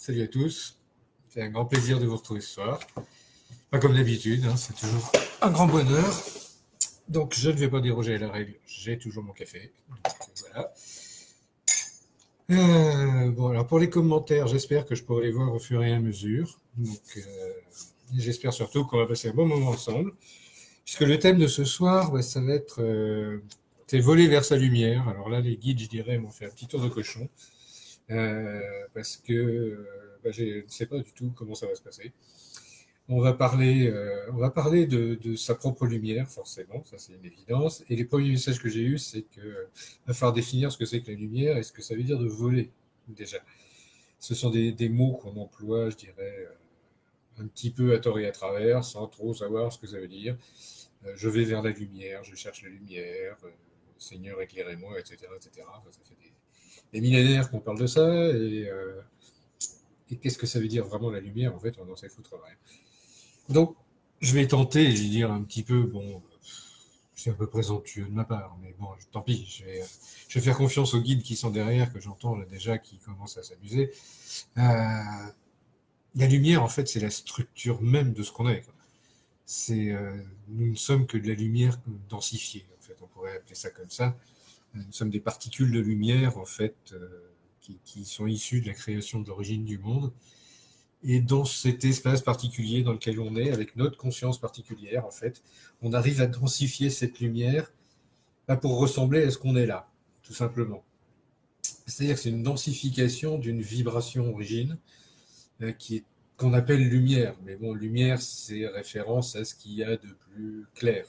Salut à tous. C'est un grand plaisir de vous retrouver ce soir. Pas comme d'habitude, hein, c'est toujours un grand bonheur. Donc je ne vais pas déroger à la règle, j'ai toujours mon café. Donc, voilà. Bon, alors pour les commentaires, j'espère que je pourrai les voir au fur et à mesure. Donc j'espère surtout qu'on va passer un bon moment ensemble. Puisque le thème de ce soir, bah, ça va être c'est voler vers sa lumière. Alors là, les guides, je dirais, m'ont fait un petit tour de cochon. Parce que bah, je ne sais pas du tout comment ça va se passer. On va parler de sa propre lumière, forcément, ça c'est une évidence. Et les premiers messages que j'ai eus, c'est que va falloir définir ce que c'est que la lumière et ce que ça veut dire de voler, déjà. Ce sont des mots qu'on emploie, je dirais, un petit peu à tort et à travers, sans trop savoir ce que ça veut dire. Je vais vers la lumière, je cherche la lumière, Seigneur éclairez-moi, etc., etc. Ça fait des millénaires qu'on parle de ça, et qu'est-ce que ça veut dire vraiment la lumière? En fait, on n'en sait foutre rien. Donc, je vais tenter, je vais dire un petit peu, bon, c'est un peu présomptueux de ma part, mais bon, tant pis, je vais faire confiance aux guides qui sont derrière, que j'entends là déjà, qui commencent à s'amuser. La lumière, en fait, c'est la structure même de ce qu'on est. Nous ne sommes que de la lumière densifiée, en fait, on pourrait appeler ça comme ça. Nous sommes des particules de lumière, en fait, qui sont issues de la création de l'origine du monde. Et dans cet espace particulier dans lequel on est, avec notre conscience particulière, en fait, on arrive à densifier cette lumière pour ressembler à ce qu'on est là, tout simplement. C'est-à-dire que c'est une densification d'une vibration origine qu'on appelle lumière. Mais bon, lumière, c'est référence à ce qu'il y a de plus clair.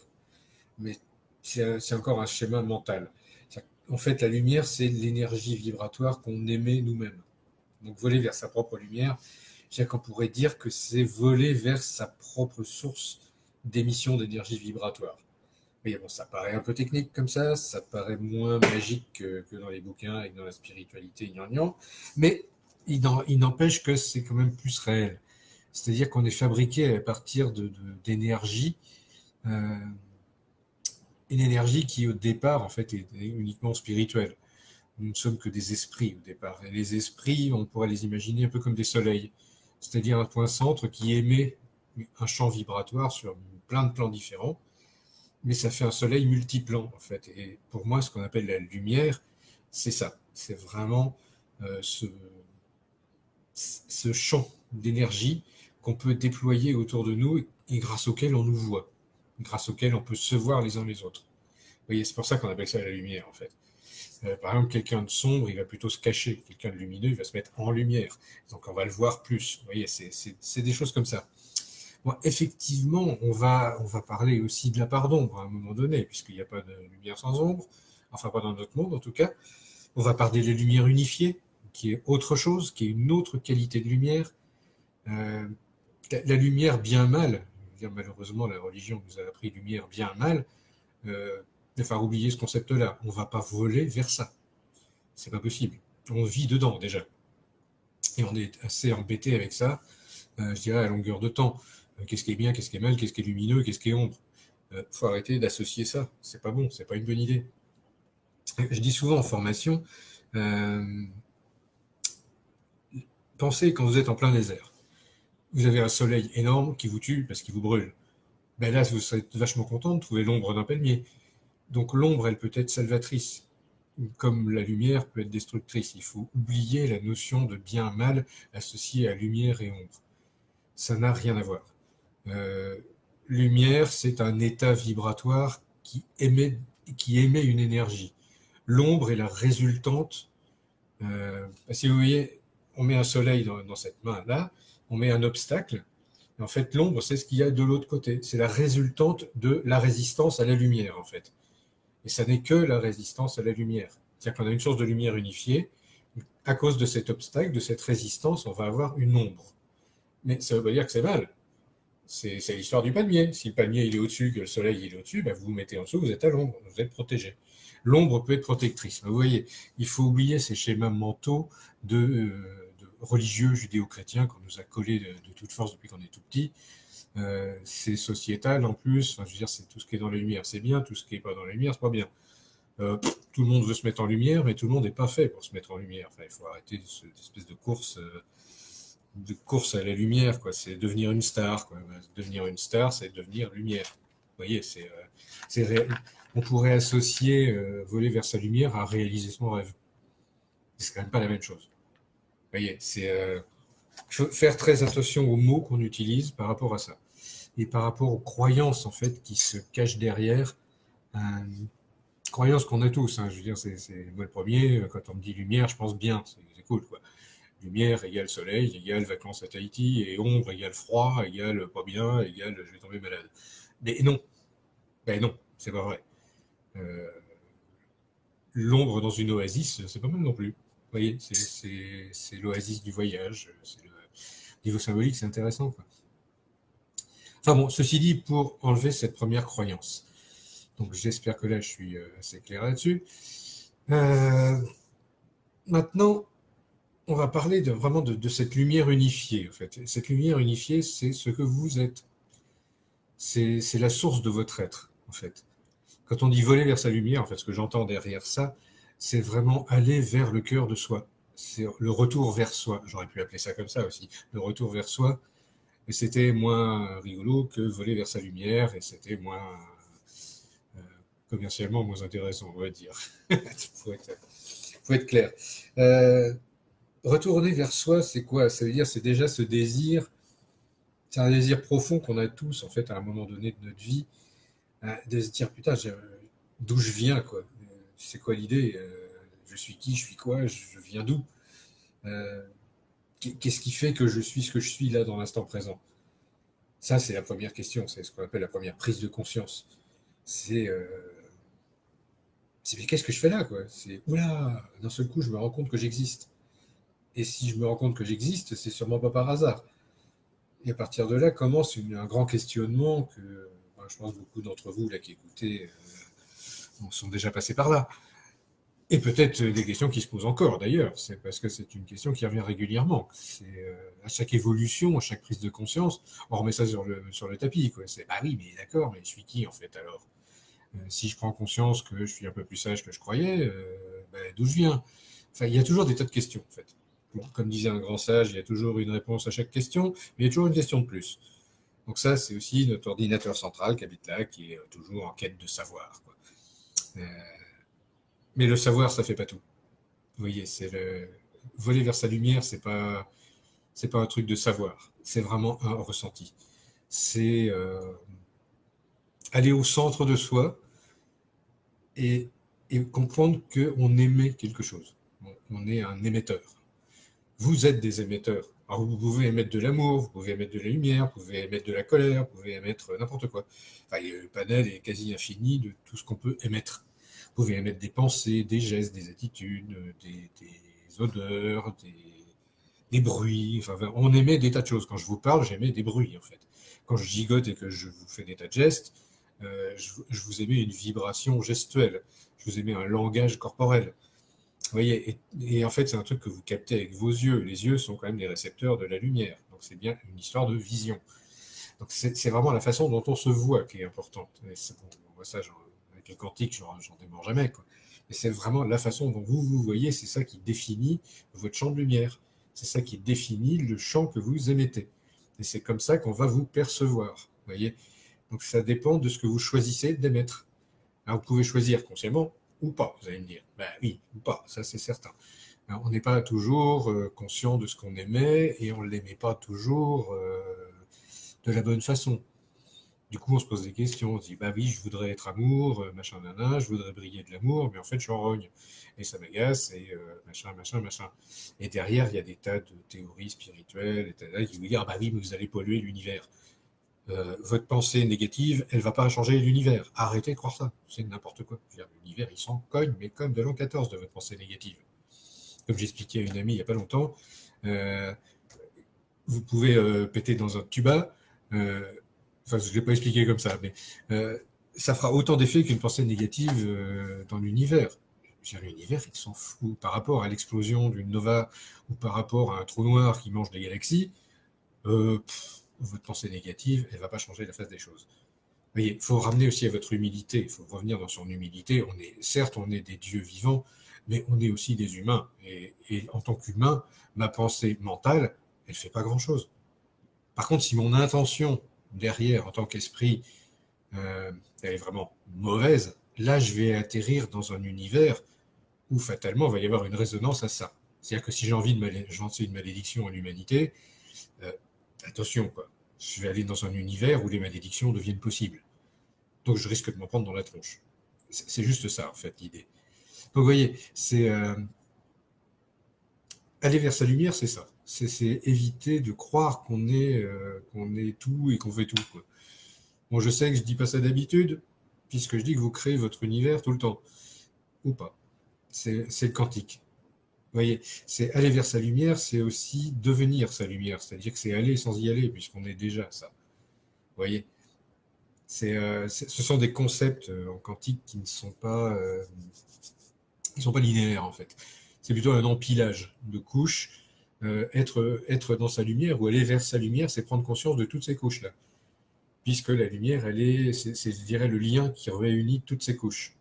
Mais c'est encore un schéma mental. En fait, la lumière, c'est l'énergie vibratoire qu'on émet nous-mêmes. Donc, voler vers sa propre lumière, c'est-à-dire qu'on pourrait dire que c'est voler vers sa propre source d'émission d'énergie vibratoire. Mais bon, ça paraît un peu technique comme ça paraît moins magique que dans les bouquins et dans la spiritualité gnangnan, mais il n'empêche que c'est quand même plus réel. C'est-à-dire qu'on est fabriqué à partir d'énergie, une énergie qui au départ en fait est uniquement spirituelle. Nous ne sommes que des esprits au départ. Et les esprits, on pourrait les imaginer un peu comme des soleils, c'est-à-dire un point centre qui émet un champ vibratoire sur plein de plans différents, mais ça fait un soleil multiplan en fait. Et pour moi, ce qu'on appelle la lumière, c'est ça. C'est vraiment ce champ d'énergie qu'on peut déployer autour de nous et grâce auquel on nous voit, grâce auquel on peut se voir les uns les autres. Vous voyez, c'est pour ça qu'on appelle ça la lumière en fait. Par exemple, quelqu'un de sombre, il va plutôt se cacher. Quelqu'un de lumineux, il va se mettre en lumière. Donc, on va le voir plus. Vous voyez, c'est des choses comme ça. Bon, effectivement, on va parler aussi de la part d'ombre à un moment donné, puisqu'il n'y a pas de lumière sans ombre. Enfin, pas dans notre monde, en tout cas. On va parler de la lumière unifiée, qui est autre chose, qui est une autre qualité de lumière. La lumière bien-mal, malheureusement, la religion nous a appris lumière bien-mal, de faire oublier ce concept-là. On ne va pas voler vers ça. C'est pas possible. On vit dedans déjà. Et on est assez embêté avec ça, je dirais, à longueur de temps. Qu'est-ce qui est bien, qu'est-ce qui est mal, qu'est-ce qui est lumineux, qu'est-ce qui est ombre. Faut arrêter d'associer ça. C'est pas bon, c'est pas une bonne idée. Je dis souvent en formation, pensez quand vous êtes en plein désert. Vous avez un soleil énorme qui vous tue parce qu'il vous brûle. Ben là, vous serez vachement content de trouver l'ombre d'un palmier. Donc l'ombre, elle peut être salvatrice, comme la lumière peut être destructrice. Il faut oublier la notion de bien-mal associée à lumière et ombre. Ça n'a rien à voir. Lumière, c'est un état vibratoire qui émet une énergie. L'ombre est la résultante. Si vous voyez, on met un soleil dans cette main-là, on met un obstacle. En fait, l'ombre, c'est ce qu'il y a de l'autre côté. C'est la résultante de la résistance à la lumière, en fait. Et ça n'est que la résistance à la lumière. C'est-à-dire qu'on a une source de lumière unifiée. À cause de cet obstacle, de cette résistance, on va avoir une ombre. Mais ça ne veut pas dire que c'est mal. C'est l'histoire du palmier. Si le palmier il est au-dessus, que le soleil il est au-dessus, ben vous vous mettez en dessous, vous êtes à l'ombre, vous êtes protégé. L'ombre peut être protectrice. Vous voyez, il faut oublier ces schémas mentaux de religieux judéo-chrétiens qu'on nous a collés de toute force depuis qu'on est tout petit. C'est sociétal en plus. Enfin, je veux dire, c'est tout ce qui est dans la lumière, c'est bien. Tout ce qui n'est pas dans la lumière, c'est pas bien. Tout le monde veut se mettre en lumière, mais tout le monde n'est pas fait pour se mettre en lumière. Enfin, il faut arrêter cette espèce de course de course à la lumière, quoi. C'est devenir une star, quoi. Devenir une star, c'est devenir lumière. Vous voyez, on pourrait associer voler vers sa lumière à réaliser son rêve. C'est quand même pas la même chose. Vous voyez, il faut faire très attention aux mots qu'on utilise par rapport à ça. Et par rapport aux croyances, en fait, qui se cachent derrière. Croyances qu'on a tous, hein. Je veux dire, c'est moi le premier, quand on me dit lumière, je pense bien, c'est cool, quoi. Lumière égale soleil, égale vacances à Tahiti, et ombre égale froid, égale pas bien, égale je vais tomber malade. Mais non, ben non, c'est pas vrai. Euh, L'ombre dans une oasis, c'est pas mal non plus. Vous voyez, c'est l'oasis du voyage, c'est le niveau symbolique, c'est intéressant, quoi. Enfin bon, ceci dit, pour enlever cette première croyance. Donc j'espère que là, je suis assez clair là-dessus. Maintenant, on va parler vraiment de cette lumière unifiée, en fait. Cette lumière unifiée, c'est ce que vous êtes. C'est la source de votre être, en fait. Quand on dit voler vers sa lumière, en fait, ce que j'entends derrière ça, c'est vraiment aller vers le cœur de soi. C'est le retour vers soi. J'aurais pu appeler ça comme ça aussi. Le retour vers soi. Et c'était moins rigolo que voler vers sa lumière, et c'était moins commercialement moins intéressant, on va dire. faut être clair. Retourner vers soi, c'est quoi? Ça veut dire, c'est déjà ce désir, c'est un désir profond qu'on a tous, en fait, à un moment donné de notre vie, de se dire, putain, d'où je viens, quoi. C'est quoi l'idée? Je suis qui? Je suis quoi? Je viens d'où? Qu'est-ce qui fait que je suis ce que je suis là dans l'instant présent? Ça, c'est la première question, c'est ce qu'on appelle la première prise de conscience. C'est mais qu'est-ce que je fais là, quoi? C'est oula, d'un seul coup, je me rends compte que j'existe. Et si je me rends compte que j'existe, c'est sûrement pas par hasard. Et à partir de là commence un grand questionnement que je pense beaucoup d'entre vous là qui écoutez sont déjà passés par là. Et peut-être des questions qui se posent encore d'ailleurs. C'est parce que c'est une question qui revient régulièrement. C'est à chaque évolution, à chaque prise de conscience, on remet ça sur le tapis, quoi. C'est bah oui, mais d'accord, mais je suis qui en fait alors? Si je prends conscience que je suis un peu plus sage que je croyais, d'où je viens? Enfin, il y a toujours des tas de questions en fait. Bon, comme disait un grand sage, il y a toujours une réponse à chaque question, mais il y a toujours une question de plus. Donc ça, c'est aussi notre ordinateur central qui habite là, qui est toujours en quête de savoir, quoi. Mais le savoir, ça fait pas tout. Vous voyez, c'est le voler vers sa lumière, c'est pas un truc de savoir, c'est vraiment un ressenti. C'est aller au centre de soi et, et comprendre qu'on émet quelque chose. On est un émetteur. Vous êtes des émetteurs. Alors vous pouvez émettre de l'amour, vous pouvez émettre de la lumière, vous pouvez émettre de la colère, vous pouvez émettre n'importe quoi. Enfin, le panel est quasi infini de tout ce qu'on peut émettre. Vous pouvez émettre des pensées, des gestes, des attitudes, des odeurs, des bruits. Enfin, on émet des tas de choses. Quand je vous parle, j'émets des bruits, en fait. Quand je gigote et que je vous fais des tas de gestes, je vous émets une vibration gestuelle. Je vous émets un langage corporel. Vous voyez, et en fait, c'est un truc que vous captez avec vos yeux. Les yeux sont quand même des récepteurs de la lumière. Donc, c'est bien une histoire de vision. Donc, c'est vraiment la façon dont on se voit qui est importante. Et bon, on voit ça avec le quantique, j'en démords jamais, quoi. Mais c'est vraiment la façon dont vous vous voyez, c'est ça qui définit votre champ de lumière. C'est ça qui définit le champ que vous émettez. Et c'est comme ça qu'on va vous percevoir. Vous voyez. Donc, ça dépend de ce que vous choisissez d'émettre. Alors, vous pouvez choisir consciemment ou pas, vous allez me dire. Ben oui, ou pas, ça c'est certain. Alors, on n'est pas toujours conscient de ce qu'on émet et on ne l'émet pas toujours de la bonne façon. Du coup, on se pose des questions, on se dit, bah oui, je voudrais être amour, machin, nana, je voudrais briller de l'amour, mais en fait, je suis en rogne. Et ça m'agace, et machin, machin, machin. Et derrière, il y a des tas de théories spirituelles, et qui vous disent, ah bah oui, mais vous allez polluer l'univers. Votre pensée négative, elle ne va pas changer l'univers. Arrêtez de croire ça, c'est n'importe quoi. L'univers, il s'en cogne, mais comme de l'an 14 de votre pensée négative. Comme j'expliquais à une amie il n'y a pas longtemps, vous pouvez péter dans un tuba, enfin, je ne l'ai pas expliqué comme ça, mais ça fera autant d'effet qu'une pensée négative dans l'univers. L'univers, il s'en fout. Par rapport à l'explosion d'une nova ou par rapport à un trou noir qui mange des galaxies, votre pensée négative, elle ne va pas changer la face des choses. Vous voyez, il faut ramener aussi à votre humilité, il faut revenir dans son humilité. Certes, on est des dieux vivants, mais on est aussi des humains. Et en tant qu'humain, ma pensée mentale, elle ne fait pas grand-chose. Par contre, si mon intention derrière, en tant qu'esprit, elle est vraiment mauvaise, là, je vais atterrir dans un univers où fatalement, il va y avoir une résonance à ça. C'est-à-dire que si j'ai envie de lancer une malédiction à l'humanité, euh, attention, quoi. Je vais aller dans un univers où les malédictions deviennent possibles. Donc je risque de m'en prendre dans la tronche. C'est juste ça, en fait, l'idée. Donc vous voyez, c'est aller vers sa lumière, c'est ça. C'est éviter de croire qu'on est tout et qu'on fait tout, quoi. Bon, je sais que je dis pas ça d'habitude, puisque je dis que vous créez votre univers tout le temps. Ou pas. C'est le quantique. Vous voyez, c'est aller vers sa lumière, c'est aussi devenir sa lumière. C'est-à-dire que c'est aller sans y aller, puisqu'on est déjà ça. Vous voyez, ce sont des concepts en quantique qui ne sont pas, ils sont pas linéaires, en fait. C'est plutôt un empilage de couches. Être dans sa lumière ou aller vers sa lumière, c'est prendre conscience de toutes ces couches-là. Puisque la lumière, c'est, je dirais, le lien qui réunit toutes ces couches.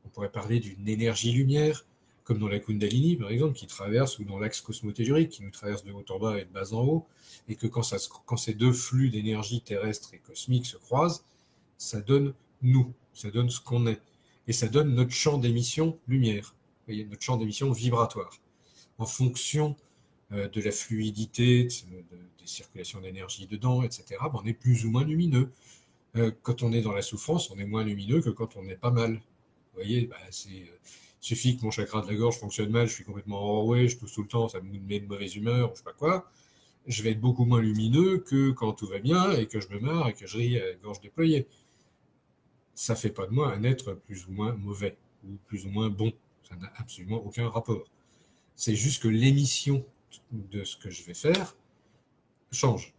On pourrait parler d'une énergie-lumière, comme dans la Kundalini, par exemple, qui traverse, ou dans l'axe cosmotellurique, qui nous traverse de haut en bas et de bas en haut, et que quand ces deux flux d'énergie terrestre et cosmique se croisent, ça donne nous, ça donne ce qu'on est, et ça donne notre champ d'émission lumière, vous voyez, notre champ d'émission vibratoire, en fonction de la fluidité, des circulations d'énergie dedans, etc., on est plus ou moins lumineux. Quand on est dans la souffrance, on est moins lumineux que quand on n'est pas mal. Vous voyez, il suffit que mon chakra de la gorge fonctionne mal, je suis complètement enroué, je tousse tout le temps, ça me met de mauvaise humeur, ou je sais pas quoi. Je vais être beaucoup moins lumineux que quand tout va bien et que je me marre et que je ris à la gorge déployée. Ça fait pas de moi un être plus ou moins mauvais ou plus ou moins bon. Ça n'a absolument aucun rapport. C'est juste que l'émission de ce que je vais faire change.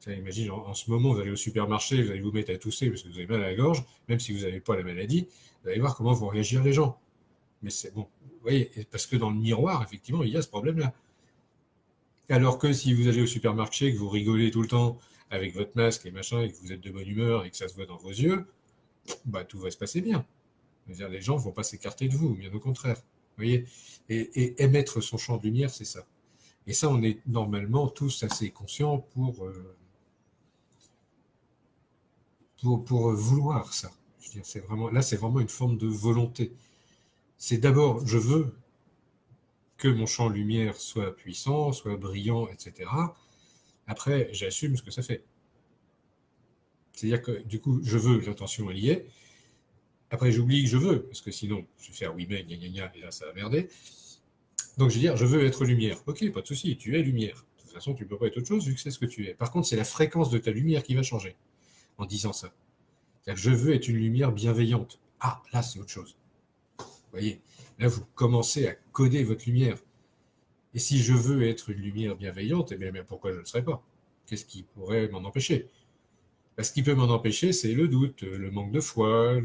Imagine, en ce moment, vous allez au supermarché, vous allez vous mettre à tousser parce que vous avez mal à la gorge, même si vous n'avez pas la maladie, vous allez voir comment vont réagir les gens. Mais c'est bon, vous voyez, parce que dans le miroir, effectivement, il y a ce problème-là. Alors que si vous allez au supermarché, que vous rigolez tout le temps avec votre masque et machin, et que vous êtes de bonne humeur et que ça se voit dans vos yeux, tout va se passer bien. C'est-à-dire, les gens ne vont pas s'écarter de vous, bien au contraire. Vous voyez, et émettre son champ de lumière, c'est ça. Et ça, on est normalement tous assez conscients pour vouloir ça. Je veux dire, c'est vraiment une forme de volonté. C'est d'abord, je veux que mon champ de lumière soit puissant, soit brillant, etc. Après, j'assume ce que ça fait. C'est-à-dire que, du coup, je veux, l'intention est liée. Après, j'oublie que je veux, parce que sinon, je vais faire oui, mais, gna, gna, gna, et là, ça va merder. Donc, je vais dire, je veux être lumière. Ok, pas de souci, tu es lumière. De toute façon, tu ne peux pas être autre chose vu que c'est ce que tu es. Par contre, c'est la fréquence de ta lumière qui va changer en disant ça. C'est-à-dire que je veux être une lumière bienveillante. Ah, là, c'est autre chose. Vous voyez, là, vous commencez à coder votre lumière. Et si je veux être une lumière bienveillante, eh bien pourquoi je ne le serais pas? Qu'est-ce qui pourrait m'en empêcher? Ce qui peut m'en empêcher, c'est le doute, le manque de foi,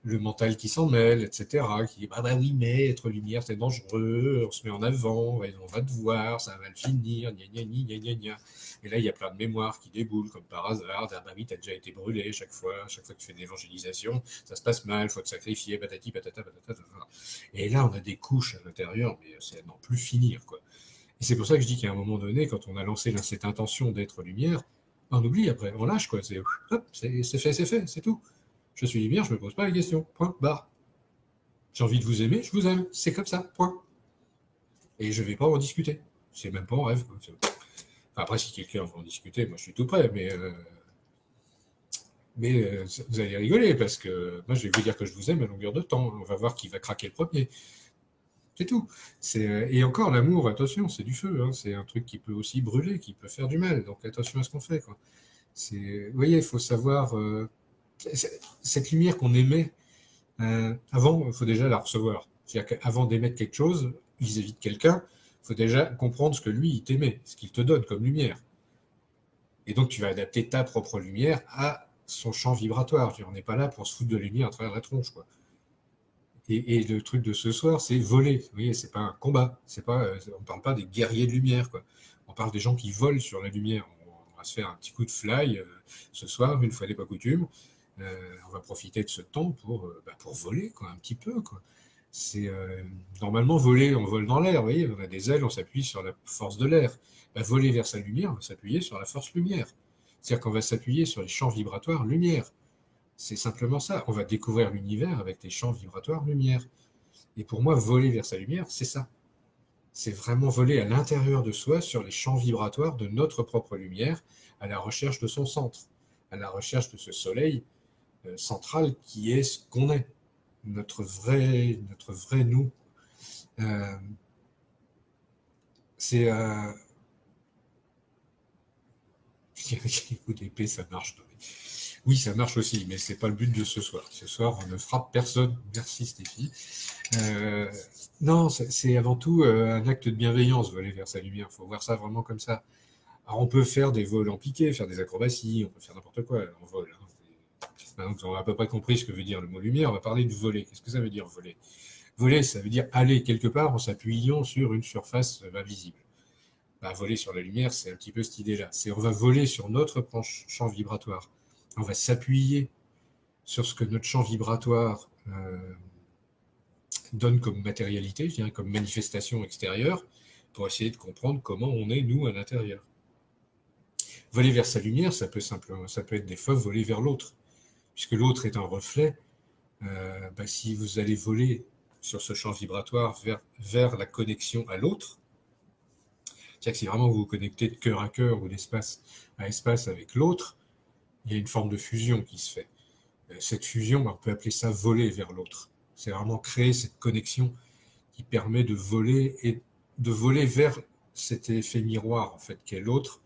le mental qui s'en mêle, etc. Qui dit bah oui, mais être lumière, c'est dangereux, on se met en avant, on va te voir, ça va le finir, gna gna gna gna gna. Et là, il y a plein de mémoires qui déboulent comme par hasard. Ah bah oui, t'as déjà été brûlé chaque fois que tu fais de l'évangélisation, ça se passe mal, faut te sacrifier, patati patata patata. Et là, on a des couches à l'intérieur, mais c'est à n'en plus finir, quoi. Et c'est pour ça que je dis qu'à un moment donné, quand on a lancé cette intention d'être lumière, on oublie après, on lâche, quoi. C'est fait, c'est tout. Je suis lumière, je me pose pas la question. Point, barre. J'ai envie de vous aimer, je vous aime. C'est comme ça, point. Et je vais pas en discuter. C'est même pas en rêve, quoi. Enfin, après, si quelqu'un veut en discuter, moi je suis tout prêt, mais vous allez rigoler parce que moi je vais vous dire que je vous aime à longueur de temps. On va voir qui va craquer le premier. C'est tout. Et encore, l'amour, attention, c'est du feu. Hein. C'est un truc qui peut aussi brûler, qui peut faire du mal. Donc attention à ce qu'on fait. Quoi. Vous voyez, il faut savoir. Cette lumière qu'on émet, avant, il faut déjà la recevoir. C'est-à-dire qu'avant d'émettre quelque chose vis-à-vis de quelqu'un, il faut déjà comprendre ce que lui, il t'émet, ce qu'il te donne comme lumière. Et donc, tu vas adapter ta propre lumière à son champ vibratoire. On n'est pas là pour se foutre de lumière à travers la tronche, quoi. Et le truc de ce soir, c'est voler. Vous voyez, c'est pas un combat. On parle pas des guerriers de lumière, quoi. On parle des gens qui volent sur la lumière. On va se faire un petit coup de fly ce soir, une fois n'est pas coutume. On va profiter de ce temps pour voler, quoi, un petit peu, quoi. C'est normalement voler, on vole dans l'air, vous voyez, on a des ailes, on s'appuie sur la force de l'air. Bah, voler vers sa lumière, on va s'appuyer sur la force lumière. C'est-à-dire qu'on va s'appuyer sur les champs vibratoires lumière. C'est simplement ça. On va découvrir l'univers avec les champs vibratoires lumière. Et pour moi, voler vers sa lumière, c'est ça. C'est vraiment voler à l'intérieur de soi sur les champs vibratoires de notre propre lumière, à la recherche de son centre, à la recherche de ce soleil central qui est ce qu'on est, notre vrai nous. Euh, c'est les coups d'épée, ça marche. Oui, ça marche aussi, mais c'est pas le but de ce soir. Ce soir, on ne frappe personne. Merci Stéphie. Non, c'est avant tout un acte de bienveillance, voler vers sa lumière. Il faut voir ça vraiment comme ça. Alors, on peut faire des vols en piqué, faire des acrobaties, on peut faire n'importe quoi en vol. Hein. Maintenant que vous avez à peu près compris ce que veut dire le mot lumière, on va parler de voler. Qu'est-ce que ça veut dire voler? Voler, ça veut dire aller quelque part en s'appuyant sur une surface visible. Bah, voler sur la lumière, c'est un petit peu cette idée-là. C'est on va voler sur notre champ vibratoire. On va s'appuyer sur ce que notre champ vibratoire donne comme matérialité, je dirais, comme manifestation extérieure, pour essayer de comprendre comment on est, nous, à l'intérieur. Voler vers sa lumière, ça peut être des fois voler vers l'autre, puisque l'autre est un reflet. Si vous allez voler sur ce champ vibratoire vers la connexion à l'autre, c'est-à-dire que si vraiment vous vous connectez de cœur à cœur ou d'espace à espace avec l'autre, il y a une forme de fusion qui se fait. Cette fusion, on peut appeler ça voler vers l'autre. C'est vraiment créer cette connexion qui permet de voler et de voler vers cet effet miroir en fait qu'est l'autre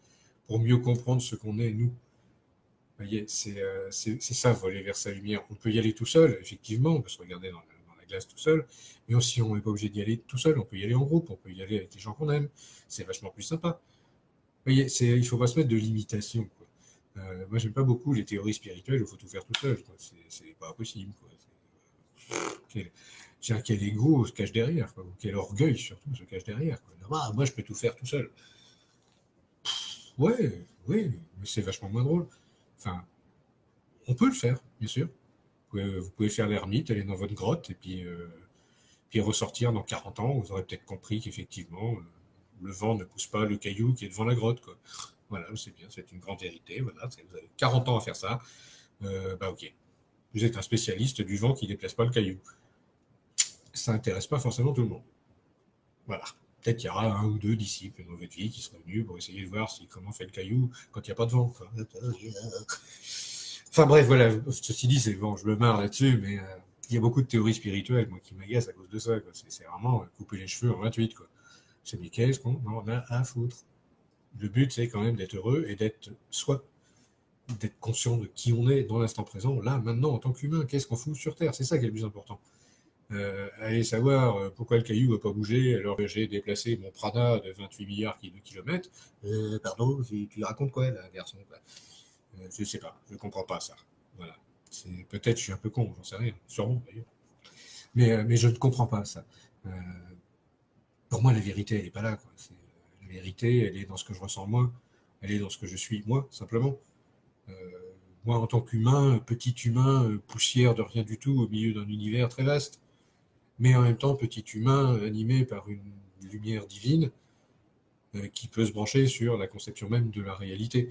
pour mieux comprendre ce qu'on est nous. Vous voyez, c'est ça, voler vers sa lumière. On peut y aller tout seul, effectivement, on peut se regarder dans la glace tout seul, mais aussi on n'est pas obligé d'y aller tout seul, on peut y aller en groupe, on peut y aller avec les gens qu'on aime, c'est vachement plus sympa. Vous voyez, il ne faut pas se mettre de limitation. Moi, j'aime pas beaucoup les théories spirituelles où il faut tout faire tout seul. C'est pas possible. Quel ego se cache derrière, quoi. Quel orgueil surtout se cache derrière. Quoi. Moi, je peux tout faire tout seul. Ouais, oui, mais c'est vachement moins drôle. Enfin, on peut le faire, bien sûr. Vous pouvez faire l'ermite, aller dans votre grotte, et puis ressortir dans 40 ans. Vous aurez peut-être compris qu'effectivement, le vent ne pousse pas le caillou qui est devant la grotte. Quoi. Voilà, c'est bien, c'est une grande vérité. Voilà, vous avez 40 ans à faire ça. Ok. Vous êtes un spécialiste du vent qui ne déplace pas le caillou. Ça n'intéresse pas forcément tout le monde. Voilà. Peut-être qu'il y aura un ou deux disciples dans votre vie qui seront venus pour essayer de voir comment fait le caillou quand il n'y a pas de vent. Quoi. Enfin bref, voilà. Ceci dit, c'est bon, je me marre là-dessus, mais il y a beaucoup de théories spirituelles, moi, qui m'agacent à cause de ça. C'est vraiment couper les cheveux en 28. Quoi. C'est mais qu'est-ce qu'on en a à foutre? Le but, c'est quand même d'être heureux et d'être soi. D'être conscient de qui on est dans l'instant présent, là, maintenant, en tant qu'humain. Qu'est-ce qu'on fout sur Terre? C'est ça qui est le plus important. Aller savoir pourquoi le caillou va pas bouger alors que j'ai déplacé mon Prada de 28 milliards de kilomètres. Pardon, tu racontes quoi là, garçon? Je sais pas, je comprends pas ça. Voilà. Peut-être je suis un peu con, j'en sais rien, sûrement d'ailleurs. Mais je ne comprends pas ça. Pour moi, la vérité, elle n'est pas là. Quoi. La vérité, elle est dans ce que je ressens moi, elle est dans ce que je suis moi, simplement. Moi, en tant qu'humain, petit humain, poussière de rien du tout au milieu d'un univers très vaste, mais en même temps, petit humain animé par une lumière divine qui peut se brancher sur la conception même de la réalité.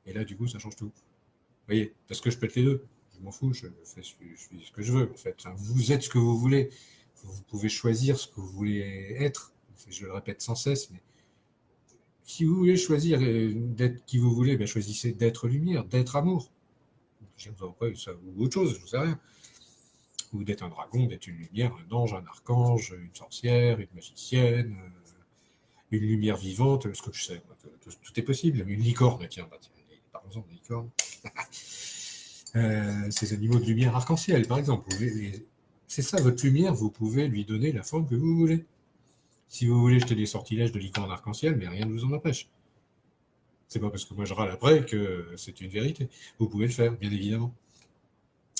Et là, du coup, ça change tout. Vous voyez, parce que je peux être les deux. Je m'en fous, je fais ce que je veux, en fait. Enfin, vous êtes ce que vous voulez. Vous pouvez choisir ce que vous voulez être. Je le répète sans cesse, mais si vous voulez choisir d'être qui vous voulez, ben choisissez d'être lumière, d'être amour. Ou autre chose, je ne sais rien. Ou d'être un dragon, d'être une lumière, un ange, un archange, une sorcière, une magicienne, une lumière vivante, ce que je sais. Tout est possible. Une licorne, tiens, parlons-en de licorne. Ces animaux de lumière arc-en-ciel, par exemple. C'est ça, votre lumière, vous pouvez lui donner la forme que vous voulez. Si vous voulez jeter des sortilèges de licorne arc-en-ciel, mais rien ne vous en empêche. C'est pas parce que moi je râle après que c'est une vérité. Vous pouvez le faire, bien évidemment.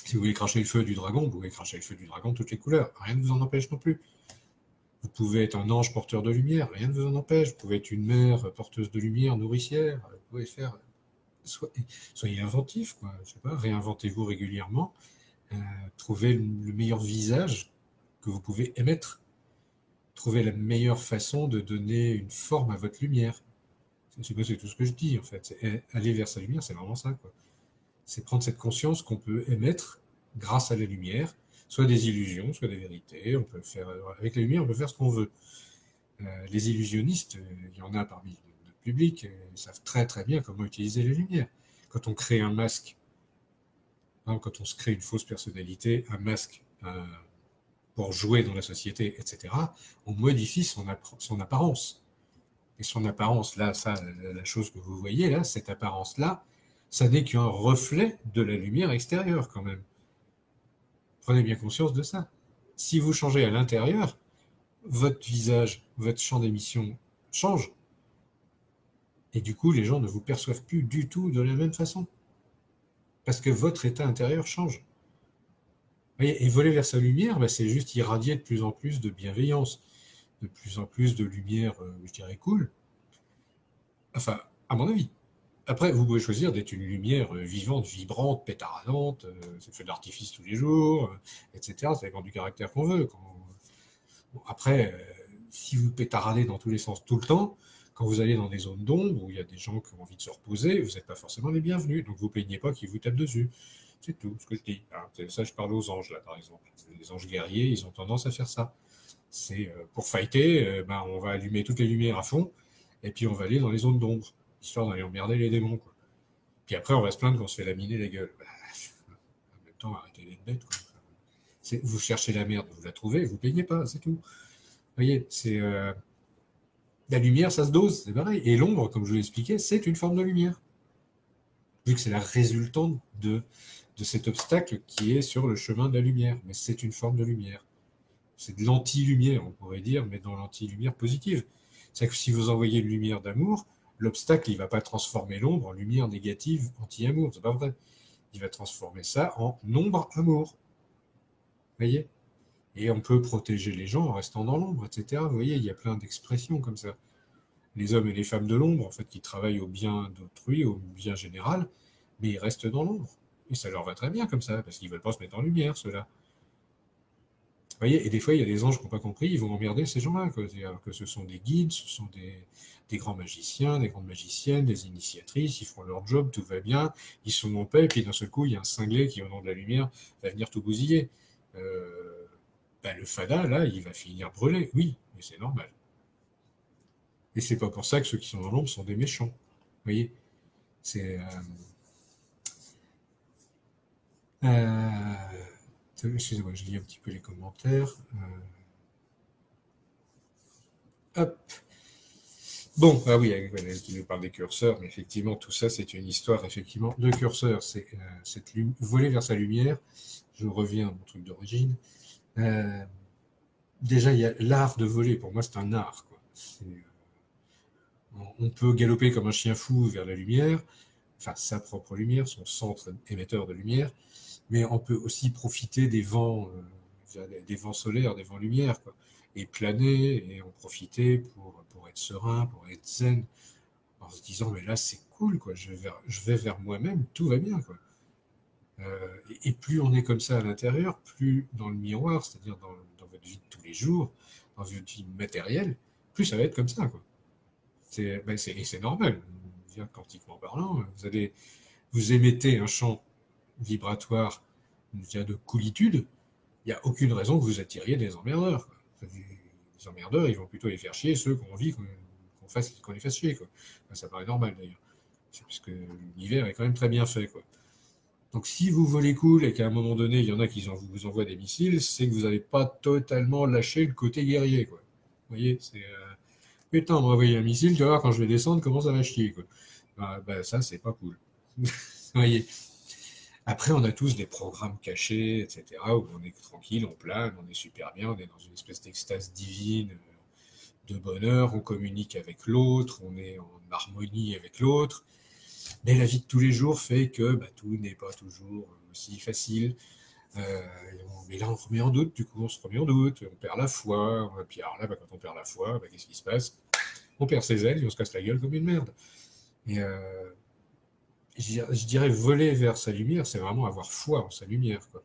Si vous voulez cracher le feu du dragon, vous pouvez cracher le feu du dragon de toutes les couleurs. Rien ne vous en empêche non plus. Vous pouvez être un ange porteur de lumière, rien ne vous en empêche. Vous pouvez être une mère porteuse de lumière, nourricière. Vous pouvez faire... Soyez inventif, quoi. Je sais pas, réinventez-vous régulièrement. Trouvez le meilleur visage que vous pouvez émettre. Trouvez la meilleure façon de donner une forme à votre lumière. C'est tout ce que je dis, en fait. Aller vers sa lumière, c'est vraiment ça, quoi. C'est prendre cette conscience qu'on peut émettre grâce à la lumière, soit des illusions, soit des vérités. On peut faire, avec la lumière, on peut faire ce qu'on veut. Les illusionnistes, il y en a parmi notre public, ils savent très très bien comment utiliser la lumière. Quand on crée un masque, quand on se crée une fausse personnalité, un masque pour jouer dans la société, etc., on modifie son apparence. Et son apparence, là, ça, la chose que vous voyez là, cette apparence-là, ça n'est qu'un reflet de la lumière extérieure quand même. Prenez bien conscience de ça. Si vous changez à l'intérieur, votre visage, votre champ d'émission change. Et du coup, les gens ne vous perçoivent plus du tout de la même façon. Parce que votre état intérieur change. Et voler vers sa lumière, bah, c'est juste irradier de plus en plus de bienveillance, de plus en plus de lumière, je dirais, cool. Enfin, à mon avis. Après, vous pouvez choisir d'être une lumière vivante, vibrante, pétaradante, c'est fait d'artifice tous les jours, etc. Ça dépend du caractère qu'on veut. Bon, après, si vous pétaradez dans tous les sens tout le temps, quand vous allez dans des zones d'ombre où il y a des gens qui ont envie de se reposer, vous n'êtes pas forcément les bienvenus. Donc vous ne plaignez pas qu'ils vous tapent dessus. C'est tout ce que je dis. Alors, ça, je parle aux anges, là, par exemple. Les anges guerriers, ils ont tendance à faire ça. C'est pour fighter, on va allumer toutes les lumières à fond, et puis on va aller dans les zones d'ombre, histoire d'aller emmerder les démons, quoi. Puis après, on va se plaindre qu'on se fait laminer la gueule. En même temps, arrêtez d'être bête, quoi. Vous cherchez la merde, vous la trouvez, vous plaignez pas, c'est tout. Vous voyez, c'est la lumière, ça se dose, c'est pareil. Et l'ombre, comme je vous l'ai expliqué, c'est une forme de lumière. Vu que c'est la résultante de cet obstacle qui est sur le chemin de la lumière. Mais c'est une forme de lumière. C'est de l'anti-lumière, on pourrait dire, mais dans l'anti-lumière positive. C'est que si vous envoyez une lumière d'amour, l'obstacle, il ne va pas transformer l'ombre en lumière négative anti-amour. C'est pas vrai. Il va transformer ça en ombre-amour. Vous voyez? Et on peut protéger les gens en restant dans l'ombre, etc. Vous voyez, il y a plein d'expressions comme ça. Les hommes et les femmes de l'ombre, en fait, qui travaillent au bien d'autrui, au bien général, mais ils restent dans l'ombre. Et ça leur va très bien comme ça, parce qu'ils ne veulent pas se mettre en lumière, ceux-là. Vous voyez, et des fois, il y a des anges qui n'ont pas compris, ils vont emmerder ces gens-là, quoi. C'est-à-dire que ce sont des guides, ce sont des grands magiciens, des grandes magiciennes, des initiatrices, ils font leur job, tout va bien, ils sont en paix, et puis d'un seul coup, il y a un cinglé qui, au nom de la lumière, va venir tout bousiller. Le fada, là, il va finir brûlé, oui, mais c'est normal. Et c'est pas pour ça que ceux qui sont dans l'ombre sont des méchants. Vous voyez, c'est... excusez-moi, je lis un petit peu les commentaires. Hop. Bon, ah oui, qui nous parle des curseurs, mais effectivement, tout ça, c'est une histoire, effectivement, de curseurs. C'est voler vers sa lumière. Je reviens à mon truc d'origine. Déjà, il y a l'art de voler. Pour moi, c'est un art, quoi. On peut galoper comme un chien fou vers la lumière, enfin sa propre lumière, son centre émetteur de lumière, mais on peut aussi profiter des vents solaires, des vents lumière, quoi, et planer et en profiter pour être serein, pour être zen, en se disant mais là c'est cool, quoi, je vais vers moi-même, tout va bien, quoi. Et plus on est comme ça à l'intérieur, plus dans le miroir, c'est-à-dire dans votre vie de tous les jours, dans votre vie matérielle, plus ça va être comme ça, quoi. Et c'est normal, quantiquement parlant, vous émettez un champ vibratoire de coolitude, il n'y a aucune raison que vous attiriez des emmerdeurs, quoi. Les emmerdeurs, ils vont plutôt les faire chier ceux qui ont envie qu'on les fasse chier, quoi. Enfin, ça paraît normal d'ailleurs, parce que l'univers est quand même très bien fait, quoi. Donc si vous volez cool et qu'à un moment donné, il y en a qui vous envoient des missiles, c'est que vous n'avez pas totalement lâché le côté guerrier, quoi. Vous voyez, c'est... Putain, on m'a envoyé un missile, tu vas voir quand je vais descendre, comment ça va chier, quoi. Ça, c'est pas cool. Vous voyez. Après, on a tous des programmes cachés, etc., où on est tranquille, on plane, on est super bien, on est dans une espèce d'extase divine, de bonheur, on communique avec l'autre, on est en harmonie avec l'autre. Mais la vie de tous les jours fait que tout n'est pas toujours aussi facile. Mais là, on remet en doute, du coup, on se remet en doute, on perd la foi. Puis alors là, quand on perd la foi, qu'est-ce qui se passe? On perd ses ailes et on se casse la gueule comme une merde. Et je dirais voler vers sa lumière, c'est vraiment avoir foi en sa lumière, quoi.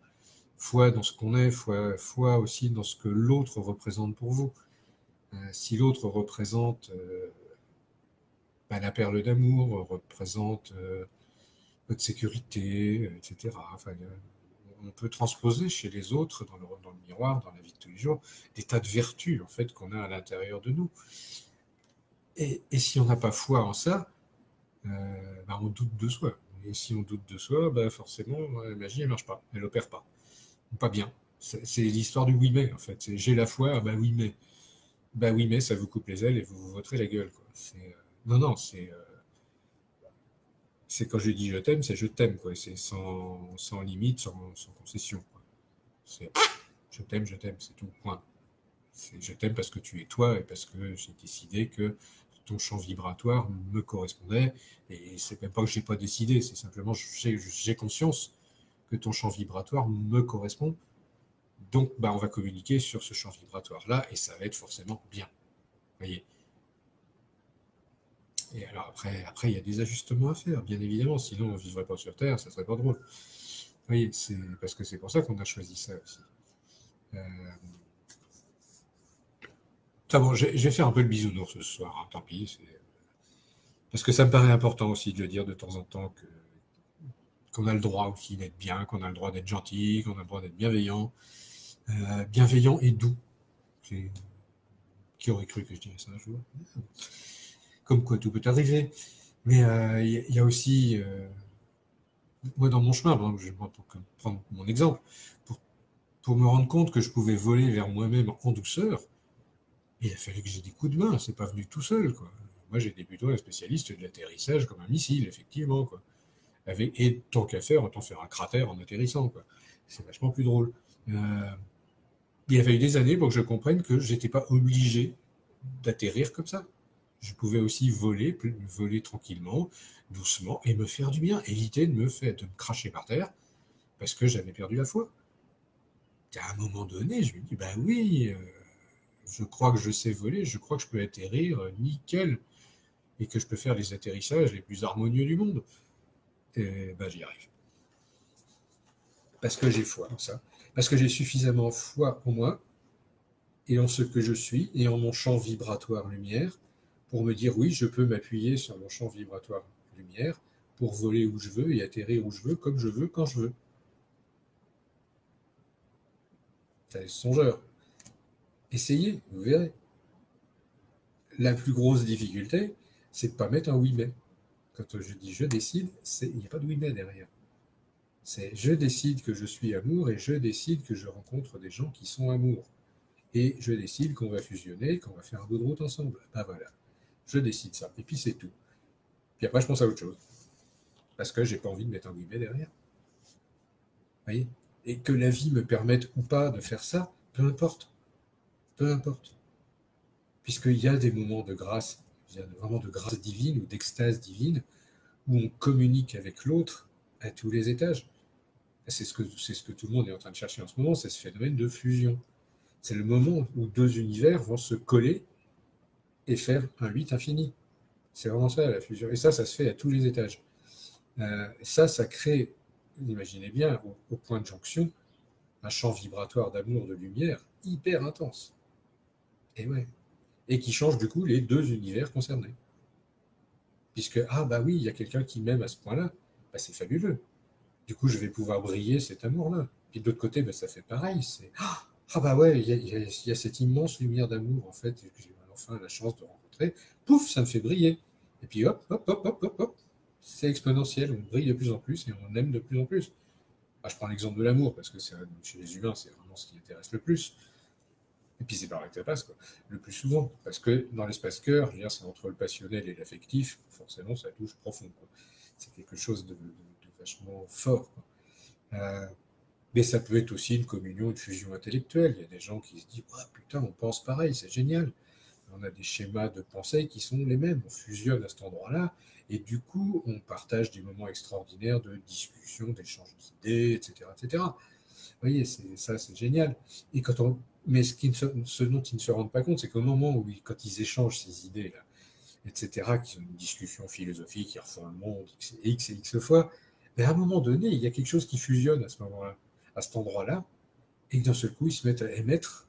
foi dans ce qu'on est, foi aussi dans ce que l'autre représente pour vous. Si l'autre représente la perle d'amour, représente votre sécurité, etc. Enfin, on peut transposer chez les autres, dans le miroir, dans la vie de tous les jours, des tas de vertus en fait qu'on a à l'intérieur de nous. Et si on n'a pas foi en ça, on doute de soi. Et si on doute de soi, forcément, la magie, elle marche pas, elle opère pas. Pas bien. C'est l'histoire du oui mais, en fait. J'ai la foi, oui mais. Oui mais, ça vous coupe les ailes et vous vous voterez la gueule, quoi. Non, c'est quand je dis je t'aime, c'est je t'aime, quoi. C'est sans limite, sans concession, quoi. C'est je t'aime, c'est tout, point. Je t'aime parce que tu es toi et parce que j'ai décidé que ton champ vibratoire me correspondait. Et c'est même pas que j'ai pas décidé, c'est simplement j'ai conscience que ton champ vibratoire me correspond. Donc, on va communiquer sur ce champ vibratoire-là et ça va être forcément bien. Vous voyez. Et alors après, il y a des ajustements à faire, bien évidemment, sinon on ne vivrait pas sur Terre, ça serait pas drôle. Vous voyez, c'est parce que c'est pour ça qu'on a choisi ça aussi. Bon, je vais faire un peu le bisounours ce soir, hein, tant pis. Parce que ça me paraît important aussi de le dire de temps en temps qu'on a le droit aussi d'être bien, qu'on a le droit d'être gentil, qu'on a le droit d'être bienveillant. Bienveillant et doux. Qui aurait cru que je dirais ça un jour? Comme quoi tout peut arriver. Mais il y a aussi, moi dans mon chemin, pour prendre mon exemple, pour me rendre compte que je pouvais voler vers moi-même en douceur, il a fallu que j'ai des coups de main, c'est pas venu tout seul, quoi. Moi j'étais plutôt un spécialiste de l'atterrissage comme un missile, effectivement, quoi. Et tant qu'à faire, autant faire un cratère en atterrissant, quoi. C'est vachement plus drôle. Il a fallu des années pour que je comprenne que j'étais pas obligé d'atterrir comme ça. Je pouvais aussi voler tranquillement, doucement, et me faire du bien, éviter de me cracher par terre, parce que j'avais perdu la foi. À un moment donné, je me dis, oui, je crois que je sais voler, je crois que je peux atterrir nickel, et que je peux faire les atterrissages les plus harmonieux du monde. Et j'y arrive. Parce que j'ai foi en ça. Parce que j'ai suffisamment foi en moi, et en ce que je suis, et en mon champ vibratoire lumière, pour me dire oui, je peux m'appuyer sur mon champ vibratoire lumière pour voler où je veux et atterrir où je veux, comme je veux, quand je veux. Ça laisse songeur. Essayez, vous verrez. La plus grosse difficulté, c'est de ne pas mettre un oui mais. Quand je dis je décide, il n'y a pas de oui mais derrière. C'est je décide que je suis amour et je décide que je rencontre des gens qui sont amour. Et je décide qu'on va fusionner, qu'on va faire un bout de route ensemble. Voilà. Je décide ça. Et puis c'est tout. Puis après, je pense à autre chose. Parce que j'ai pas envie de mettre un guillemet derrière. Vous voyez? Et que la vie me permette ou pas de faire ça, peu importe. Peu importe. Puisqu'il y a des moments de grâce, il y a vraiment de grâce divine ou d'extase divine, où on communique avec l'autre à tous les étages. C'est ce que tout le monde est en train de chercher en ce moment, c'est ce phénomène de fusion. C'est le moment où deux univers vont se coller et faire un 8 infini. C'est vraiment ça, la fusion. Et ça se fait à tous les étages. Ça crée, imaginez bien, au point de jonction, un champ vibratoire d'amour, de lumière, hyper intense. Et ouais. Et qui change du coup les deux univers concernés. Puisque, oui, il y a quelqu'un qui m'aime à ce point-là, c'est fabuleux. Du coup, je vais pouvoir briller cet amour-là. Puis de l'autre côté, ça fait pareil. C'est, ouais, il y a cette immense lumière d'amour, en fait, que j'ai enfin la chance de rencontrer. Pouf, ça me fait briller. Et puis hop, hop, hop, hop, hop, hop. C'est exponentiel, on brille de plus en plus et on aime de plus en plus. Je prends l'exemple de l'amour, parce que chez les humains, c'est vraiment ce qui intéresse le plus. Et puis c'est par là que ça passe, quoi. Le plus souvent. Parce que dans l'espace-cœur, c'est entre le passionnel et l'affectif, forcément, ça touche profond, quoi. C'est quelque chose de vachement fort, quoi. Mais ça peut être aussi une communion, une fusion intellectuelle. Il y a des gens qui se disent putain, on pense pareil, c'est génial. On a des schémas de pensée qui sont les mêmes. On fusionne à cet endroit-là. Et du coup, on partage des moments extraordinaires de discussion, d'échange d'idées, etc., etc. Vous voyez, ça, c'est génial. Et mais ce dont ils ne se rendent pas compte, c'est qu'au moment où, quand ils échangent ces idées-là, etc., qu'ils ont une discussion philosophique, ils refont le monde X et X fois, mais à un moment donné, il y a quelque chose qui fusionne à ce moment-là. à cet endroit-là, et que d'un seul coup, ils se mettent à émettre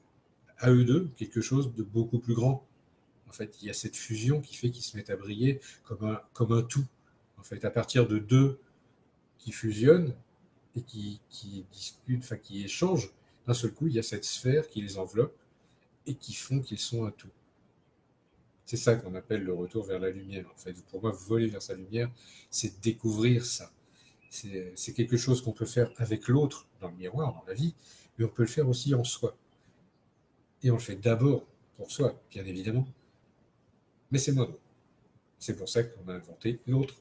à eux deux quelque chose de beaucoup plus grand. En fait, il y a cette fusion qui fait qu'ils se mettent à briller comme un tout. En fait, à partir de deux qui fusionnent et qui discutent, enfin qui échangent, d'un seul coup, il y a cette sphère qui les enveloppe et qui font qu'ils sont un tout. C'est ça qu'on appelle le retour vers la lumière. En fait, pour moi, voler vers sa lumière, c'est découvrir ça. C'est quelque chose qu'on peut faire avec l'autre, dans le miroir, dans la vie, mais on peut le faire aussi en soi. Et on le fait d'abord pour soi, bien évidemment. Mais c'est moi. C'est pour ça qu'on a inventé l'autre.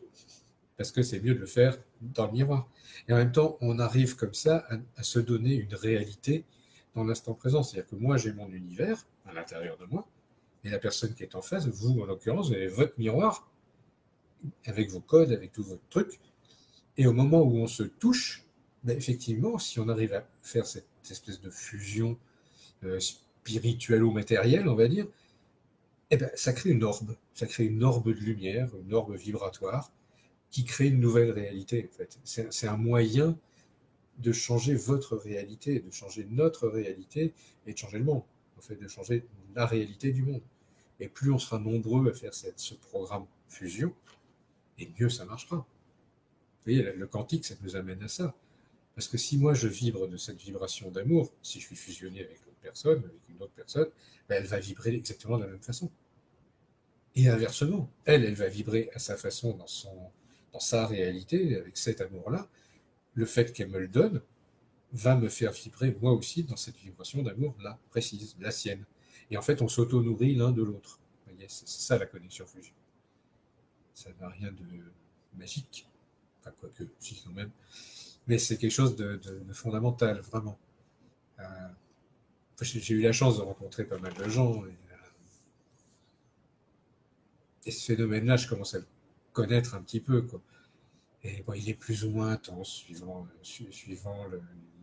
Parce que c'est mieux de le faire dans le miroir. Et en même temps, on arrive comme ça à se donner une réalité dans l'instant présent. C'est-à-dire que moi, j'ai mon univers à l'intérieur de moi, et la personne qui est en face, vous en l'occurrence, vous avez votre miroir, avec vos codes, avec tout votre truc. Et au moment où on se touche, ben effectivement, si on arrive à faire cette espèce de fusion spirituelle ou matérielle, on va dire, eh ben, ça crée une orbe. Ça crée une orbe de lumière, une orbe vibratoire, qui crée une nouvelle réalité. En fait. C'est un moyen de changer votre réalité, de changer notre réalité et de changer le monde. En fait, de changer la réalité du monde. Et plus on sera nombreux à faire ce programme fusion, et mieux ça marchera. Vous voyez, le quantique, ça nous amène à ça. Parce que si moi je vibre de cette vibration d'amour, si je suis fusionné avec l'autre personne, avec une autre personne, ben elle va vibrer exactement de la même façon. Et inversement, elle va vibrer à sa façon dans sa réalité, avec cet amour-là. Le fait qu'elle me le donne va me faire vibrer moi aussi dans cette vibration d'amour-là, précise, la sienne. Et en fait, on s'auto-nourrit l'un de l'autre. Vous voyez, c'est ça la connexion fusion. Ça n'a rien de magique. Enfin, quoique, si quand même. Mais c'est quelque chose de fondamental, vraiment. J'ai eu la chance de rencontrer pas mal de gens. Et ce phénomène-là, je commence à le connaître un petit peu, quoi. Et bon, il est plus ou moins intense, suivant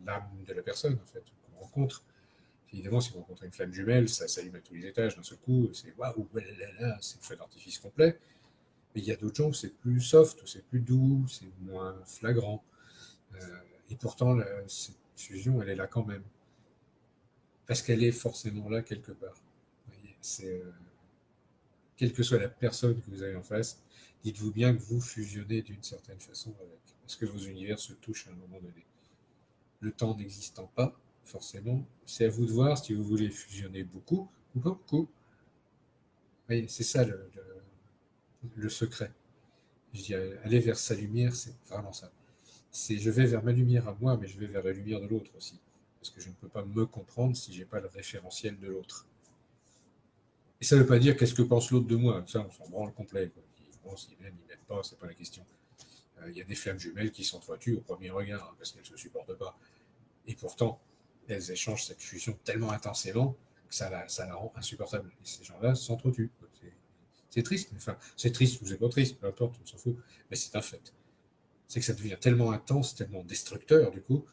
l'âme de la personne, en fait, qu'on rencontre. Évidemment, si vous rencontrez une flamme jumelle, ça s'allume à tous les étages d'un seul coup, c'est waouh, c'est le feu d'artifice complet. Mais il y a d'autres gens où c'est plus soft, où c'est plus doux, c'est moins flagrant. Et pourtant, cette fusion, elle est là quand même. Parce qu'elle est forcément là quelque part. Vous voyez, quelle que soit la personne que vous avez en face, dites-vous bien que vous fusionnez d'une certaine façon avec. Parce que vos univers se touchent à un moment donné. Le temps n'existant pas, forcément, c'est à vous de voir si vous voulez fusionner beaucoup ou pas beaucoup. Vous voyez, c'est ça le secret. Je dis, aller vers sa lumière, c'est vraiment ça. C'est je vais vers ma lumière à moi, mais je vais vers la lumière de l'autre aussi. Parce que je ne peux pas me comprendre si je n'ai pas le référentiel de l'autre. Et ça ne veut pas dire qu'est-ce que pense l'autre de moi. Ça, on s'en branle complet. Il pense, il m'aime, il m'aime pas, c'est pas la question. Il y a des flammes jumelles qui s'entretuent au premier regard, hein, parce qu'elles ne se supportent pas. Et pourtant, elles échangent cette fusion tellement intensément que ça la rend insupportable. Et ces gens-là s'entretuent. C'est triste, mais enfin, c'est triste ou c'est pas triste, peu importe, on s'en fout. Mais c'est un fait. C'est que ça devient tellement intense, tellement destructeur, du coup,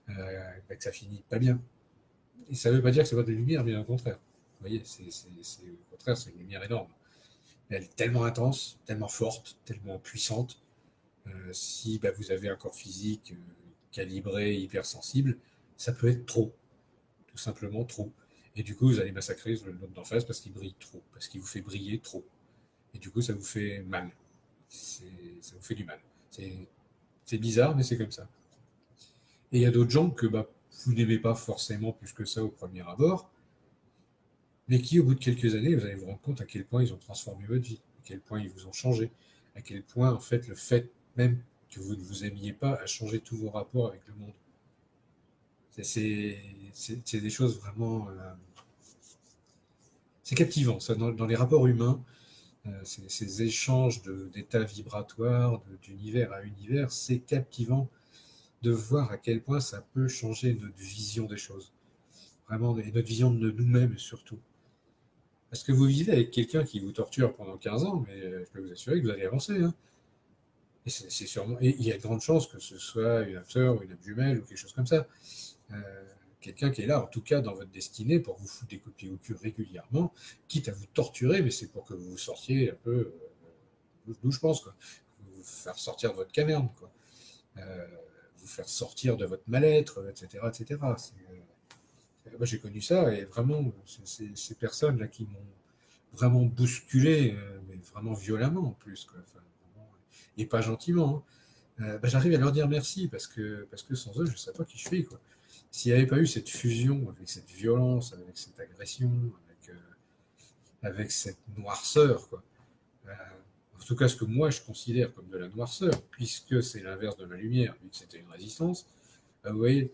que ça finit pas bien. Et ça ne veut pas dire que c'est pas de lumière, bien au contraire. Vous voyez, au contraire, c'est une lumière énorme. Mais elle est tellement intense, tellement forte, tellement puissante. Si bah, vous avez un corps physique calibré, hypersensible, ça peut être trop. Tout simplement trop. Et du coup, vous allez massacrer l'autre d'en face parce qu'il brille trop, parce qu'il vous fait briller trop. Et du coup, ça vous fait mal. Ça vous fait du mal. C'est bizarre, mais c'est comme ça. Et il y a d'autres gens que bah, vous n'aimez pas forcément plus que ça au premier abord, mais qui, au bout de quelques années, vous allez vous rendre compte à quel point ils ont transformé votre vie, à quel point ils vous ont changé, à quel point, en fait, le fait même que vous ne vous aimiez pas a changé tous vos rapports avec le monde. C'est des choses vraiment... c'est captivant, ça, dans les rapports humains, ces échanges d'états vibratoires, d'univers à univers, c'est captivant de voir à quel point ça peut changer notre vision des choses. Vraiment, et notre vision de nous-mêmes surtout. Parce que vous vivez avec quelqu'un qui vous torture pendant 15 ans, mais je peux vous assurer que vous allez avancer. Hein. Et c'est sûrement, et il y a de grandes chances que ce soit une âme sœur ou une âme jumelle ou quelque chose comme ça. Quelqu'un qui est là, en tout cas, dans votre destinée, pour vous foutre des coups de pied au cul régulièrement, quitte à vous torturer, mais c'est pour que vous sortiez un peu d'où je pense, quoi. Vous faire sortir de votre caverne, quoi. vous faire sortir de votre mal-être, etc. etc. Moi, j'ai connu ça, et vraiment, ces personnes-là qui m'ont vraiment bousculé, mais vraiment violemment en plus, quoi. Enfin, vraiment, et pas gentiment, hein. J'arrive à leur dire merci, parce que sans eux, je ne sais pas qui je suis, quoi. S'il n'y avait pas eu cette fusion avec cette violence, avec cette agression, avec cette noirceur, quoi. Euh, En tout cas, ce que moi je considère comme de la noirceur, puisque c'est l'inverse de ma lumière, vu que c'était une résistance, vous voyez,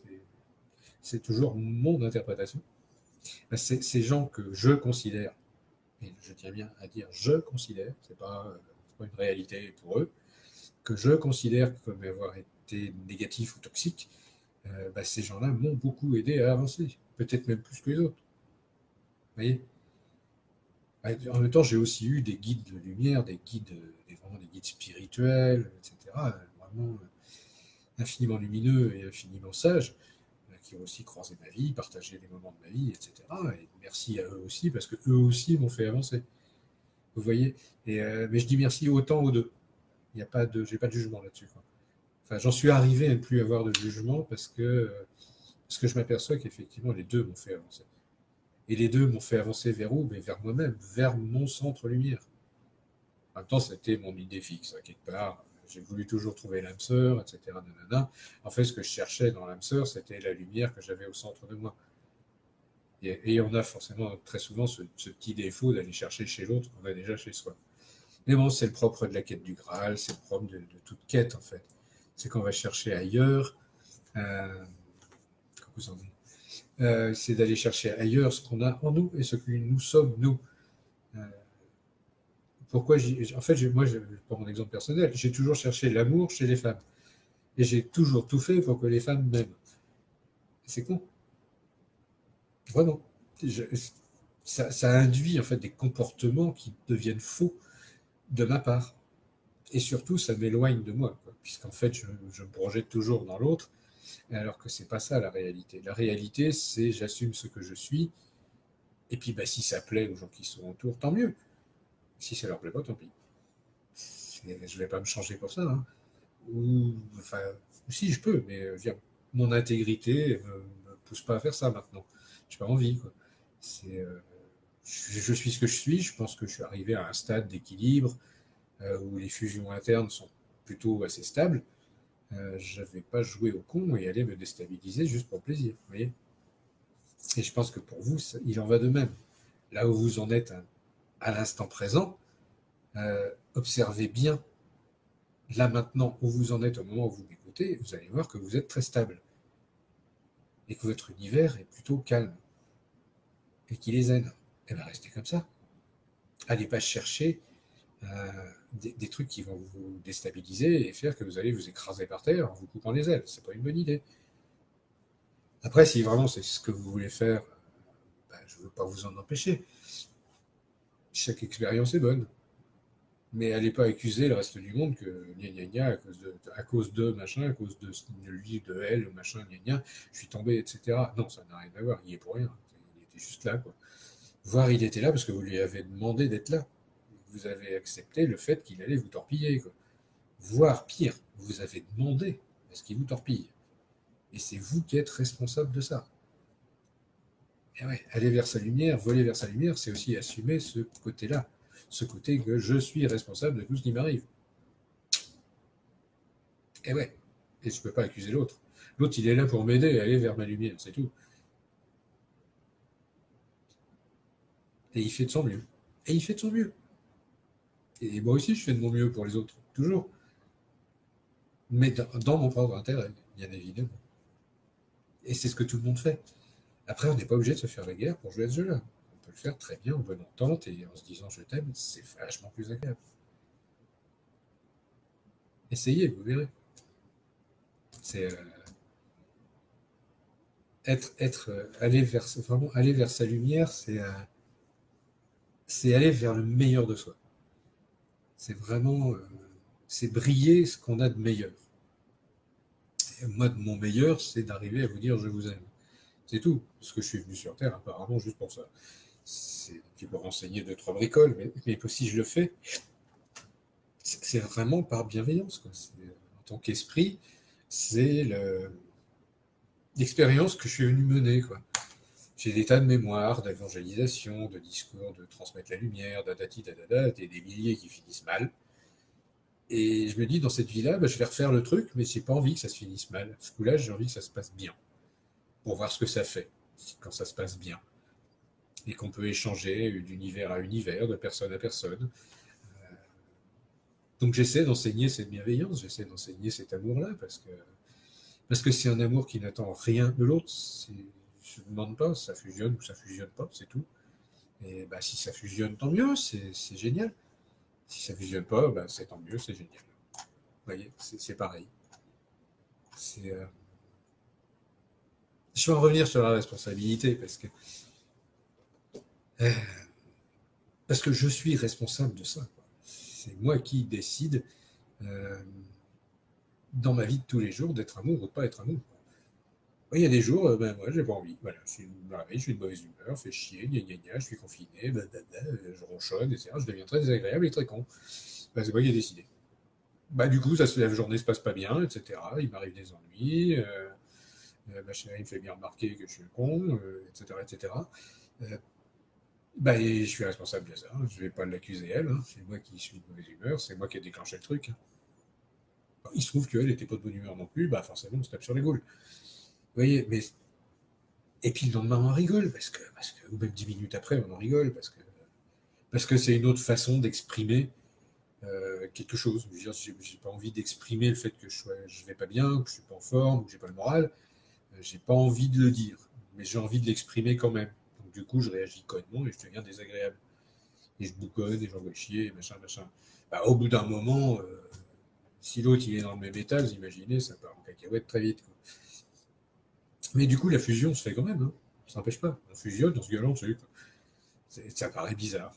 c'est toujours mon interprétation. Ces gens que je considère, et je tiens bien à dire je considère, c'est pas une réalité pour eux, que je considère comme avoir été négatif ou toxique, ces gens-là m'ont beaucoup aidé à avancer, peut-être même plus que les autres. Vous voyez. En même temps, j'ai aussi eu des guides de lumière, vraiment des guides spirituels, etc., vraiment infiniment lumineux et infiniment sages, qui ont aussi croisé ma vie, partagé des moments de ma vie, etc. Et merci à eux aussi, parce que eux aussi m'ont fait avancer. Vous voyez. Mais je dis merci autant aux deux. J'ai pas de jugement là-dessus, quoi. Enfin, j'en suis arrivé à ne plus avoir de jugement, parce que je m'aperçois qu'effectivement les deux m'ont fait avancer. Et les deux m'ont fait avancer vers où? Mais vers moi-même, vers mon centre lumière. En même temps, c'était mon idée fixe, hein, quelque part. J'ai voulu toujours trouver l'âme sœur, etc. Nanana. En fait, ce que je cherchais dans l'âme sœur, c'était la lumière que j'avais au centre de moi. Et on a forcément très souvent ce petit défaut d'aller chercher chez l'autre qu'on a déjà chez soi. Mais bon, c'est le propre de la quête du Graal, c'est le propre de toute quête, en fait. C'est qu'on va chercher ailleurs. Vous en c'est d'aller chercher ailleurs ce qu'on a en nous et ce que nous sommes, nous. Euh, En fait, moi, pour mon exemple personnel, j'ai toujours cherché l'amour chez les femmes. Et j'ai toujours tout fait pour que les femmes m'aiment. C'est con. Vraiment. Je- ça induit en fait des comportements qui deviennent faux de ma part. Et surtout, ça m'éloigne de moi, quoi, puisqu'en fait, je me projette toujours dans l'autre, alors que c'est pas ça la réalité. La réalité, c'est j'assume ce que je suis, et puis si ça plaît aux gens qui sont autour, tant mieux. Si ça leur plaît pas, tant pis. Je vais pas me changer pour ça, hein. Enfin, si je peux, mais mon intégrité me pousse pas à faire ça maintenant. J'ai pas envie, quoi. C'est, je suis ce que je suis. Je pense que je suis arrivé à un stade d'équilibre où les fusions internes sont plutôt assez stables. Je vais pas jouer au con et aller me déstabiliser juste pour le plaisir, vous voyez. Et je pense que pour vous, il en va de même. Là où vous en êtes à l'instant présent, observez bien. Là maintenant où vous en êtes au moment où vous m'écoutez, vous allez voir que vous êtes très stable et que votre univers est plutôt calme et qu'il est zen. Et bien restez comme ça. Allez pas chercher des trucs qui vont vous déstabiliser et faire que vous allez vous écraser par terre en vous coupant les ailes. C'est pas une bonne idée. Après, si vraiment c'est ce que vous voulez faire, je ne veux pas vous en empêcher. Chaque expérience est bonne. Mais allez pas accuser le reste du monde que gna gna gna à cause de machin, à cause de lui, de elle, machin, gna gna, je suis tombé, etc. Non, ça n'a rien à voir. Il est pour rien. Il était juste là, quoi. Voire il était là parce que vous lui avez demandé d'être là. Vous avez accepté le fait qu'il allait vous torpiller, quoi. Voire pire, vous avez demandé à ce qu'il vous torpille. Et c'est vous qui êtes responsable de ça. Et ouais, aller vers sa lumière, voler vers sa lumière, c'est aussi assumer ce côté-là. Ce côté que je suis responsable de tout ce qui m'arrive. Et ouais, et je ne peux pas accuser l'autre. L'autre, il est là pour m'aider à aller vers ma lumière, c'est tout. Et il fait de son mieux. Et il fait de son mieux. Et moi aussi, je fais de mon mieux pour les autres, toujours. Mais dans mon propre intérêt, bien évidemment. Et c'est ce que tout le monde fait. Après, on n'est pas obligé de se faire la guerre pour jouer à ce jeu-là. On peut le faire très bien en bonne entente et en se disant je t'aime, c'est vachement plus agréable. Essayez, vous verrez. C'est aller vers, vraiment aller vers sa lumière, c'est aller vers le meilleur de soi. C'est vraiment, c'est briller ce qu'on a de meilleur. Et moi, de mon meilleur, c'est d'arriver à vous dire je vous aime. C'est tout. Parce que je suis venu sur Terre, apparemment, juste pour ça. C'est pour enseigner deux, trois bricoles, mais si je le fais, c'est vraiment par bienveillance, quoi. En tant qu'esprit, c'est l'expérience que je suis venu mener, quoi. J'ai des tas de mémoires, d'évangélisation, de discours, de transmettre la lumière, dadati, dadada, des milliers qui finissent mal. Et je me dis, dans cette vie-là, bah, je vais refaire le truc, mais j'ai pas envie que ça se finisse mal. Ce coup-là, j'ai envie que ça se passe bien, pour voir ce que ça fait quand ça se passe bien. Et qu'on peut échanger d'univers à univers, de personne à personne. Donc j'essaie d'enseigner cette bienveillance, j'essaie d'enseigner cet amour-là, parce que c'est un amour qui n'attend rien de l'autre. Je ne demande pas, ça fusionne ou ça fusionne pas, c'est tout. Et bah, si ça fusionne, tant mieux, c'est génial. Si ça fusionne pas, bah, c'est tant mieux, c'est génial. Vous voyez, c'est pareil. Euh... Je vais en revenir sur la responsabilité, euh, parce que je suis responsable de ça. C'est moi qui décide euh, dans ma vie de tous les jours d'être amour ou de pas être amour. Il y a des jours, ben moi j'ai pas envie. Voilà, je suis de mauvaise humeur, fait chier, gna gna gna, je suis confiné, je ronchonne, etc. Je deviens très désagréable et très con. Ben, c'est moi qui ai décidé. Bah, du coup, la journée se passe pas bien, etc. Il m'arrive des ennuis, ma chérie me fait bien remarquer que je suis un con, etc., etc. Euh, bah, et je suis responsable de ça. Je vais pas l'accuser elle. Hein. C'est moi qui suis de mauvaise humeur, c'est moi qui ai déclenché le truc. Il se trouve qu'elle était pas de bonne humeur non plus, bah forcément on se tape sur les gaules. Vous voyez, mais et puis le lendemain on en rigole ou même 10 minutes après on en rigole parce que c'est une autre façon d'exprimer quelque chose. Je veux dire, j'ai pas envie d'exprimer le fait que je vais pas bien, que je suis pas en forme, que j'ai pas le moral. J'ai pas envie de le dire, mais j'ai envie de l'exprimer quand même. Donc du coup, je réagis connement et je deviens désagréable. Et je bouconne et j'envoie chier, et machin, machin. Bah, au bout d'un moment, si l'autre il est dans le même état, vous imaginez, ça part en cacahuète très vite. Quoi. Mais du coup, la fusion se fait quand même. Hein. Ça n'empêche pas. On fusionne, on se gueule dessus. Ça paraît bizarre.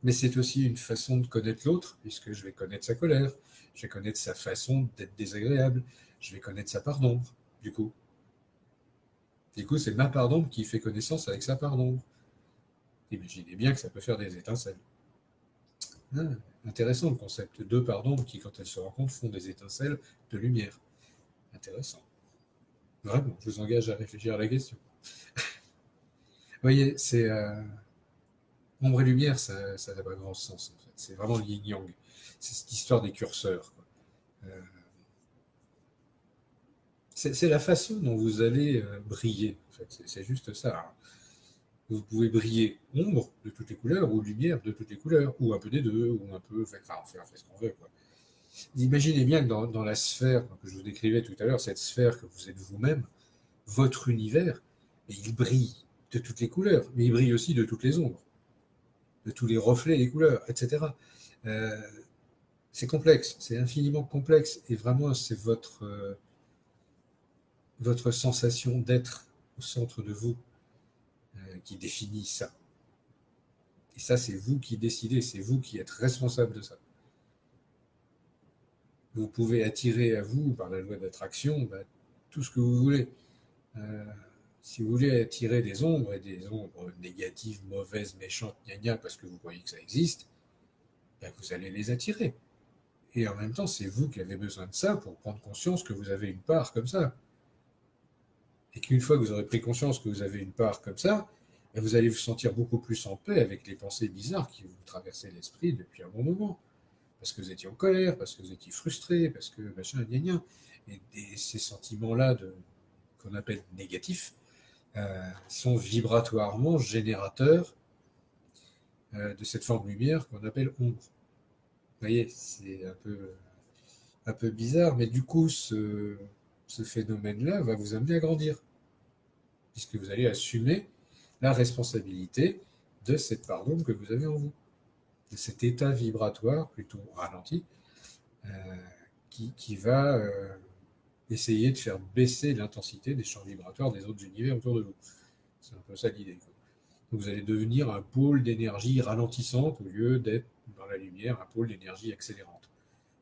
Mais c'est aussi une façon de connaître l'autre, puisque je vais connaître sa colère, je vais connaître sa façon d'être désagréable, je vais connaître sa part d'ombre, du coup. Du coup, c'est ma part d'ombre qui fait connaissance avec sa part d'ombre. Imaginez bien que ça peut faire des étincelles. Ah, intéressant le concept. Deux parts d'ombre qui, quand elles se rencontrent, font des étincelles de lumière. Intéressant. Vraiment, je vous engage à réfléchir à la question. Vous voyez, c'est ombre et lumière, ça n'a pas grand sens en fait. C'est vraiment le yin-yang. C'est cette histoire des curseurs. Quoi. Euh, c'est la façon dont vous allez briller. En fait. C'est juste ça. Hein. Vous pouvez briller ombre de toutes les couleurs ou lumière de toutes les couleurs, ou un peu des deux, ou un peu. Enfin, on fait ce qu'on veut. Quoi. Imaginez bien que dans la sphère que je vous décrivais tout à l'heure, cette sphère que vous êtes vous-même, votre univers, et il brille de toutes les couleurs, mais il brille aussi de toutes les ombres, de tous les reflets des couleurs, etc. Euh, c'est complexe, c'est infiniment complexe, et vraiment, c'est votre sensation d'être au centre de vous qui définit ça. Et ça, c'est vous qui décidez, c'est vous qui êtes responsable de ça. Vous pouvez attirer à vous, par la loi d'attraction, bah, tout ce que vous voulez. Euh, si vous voulez attirer des ombres, et des ombres négatives, mauvaises, méchantes, gna gna, parce que vous croyez que ça existe, ben vous allez les attirer. Et en même temps, c'est vous qui avez besoin de ça pour prendre conscience que vous avez une part comme ça. Et qu'une fois que vous aurez pris conscience que vous avez une part comme ça, ben vous allez vous sentir beaucoup plus en paix avec les pensées bizarres qui vous traversaient l'esprit depuis un bon moment. Parce que vous étiez en colère, parce que vous étiez frustré, parce que machin, gna gna. Et ces sentiments-là qu'on appelle négatifs, sont vibratoirement générateurs de cette forme de lumière qu'on appelle ombre. Vous voyez, c'est un peu bizarre, mais du coup, ce phénomène-là va vous amener à grandir, puisque vous allez assumer la responsabilité de cette part d'ombre que vous avez en vous, de cet état vibratoire plutôt ralenti, euh, qui va essayer de faire baisser l'intensité des champs vibratoires des autres univers autour de vous. C'est un peu ça l'idée. Vous allez devenir un pôle d'énergie ralentissante au lieu d'être dans la lumière un pôle d'énergie accélérante.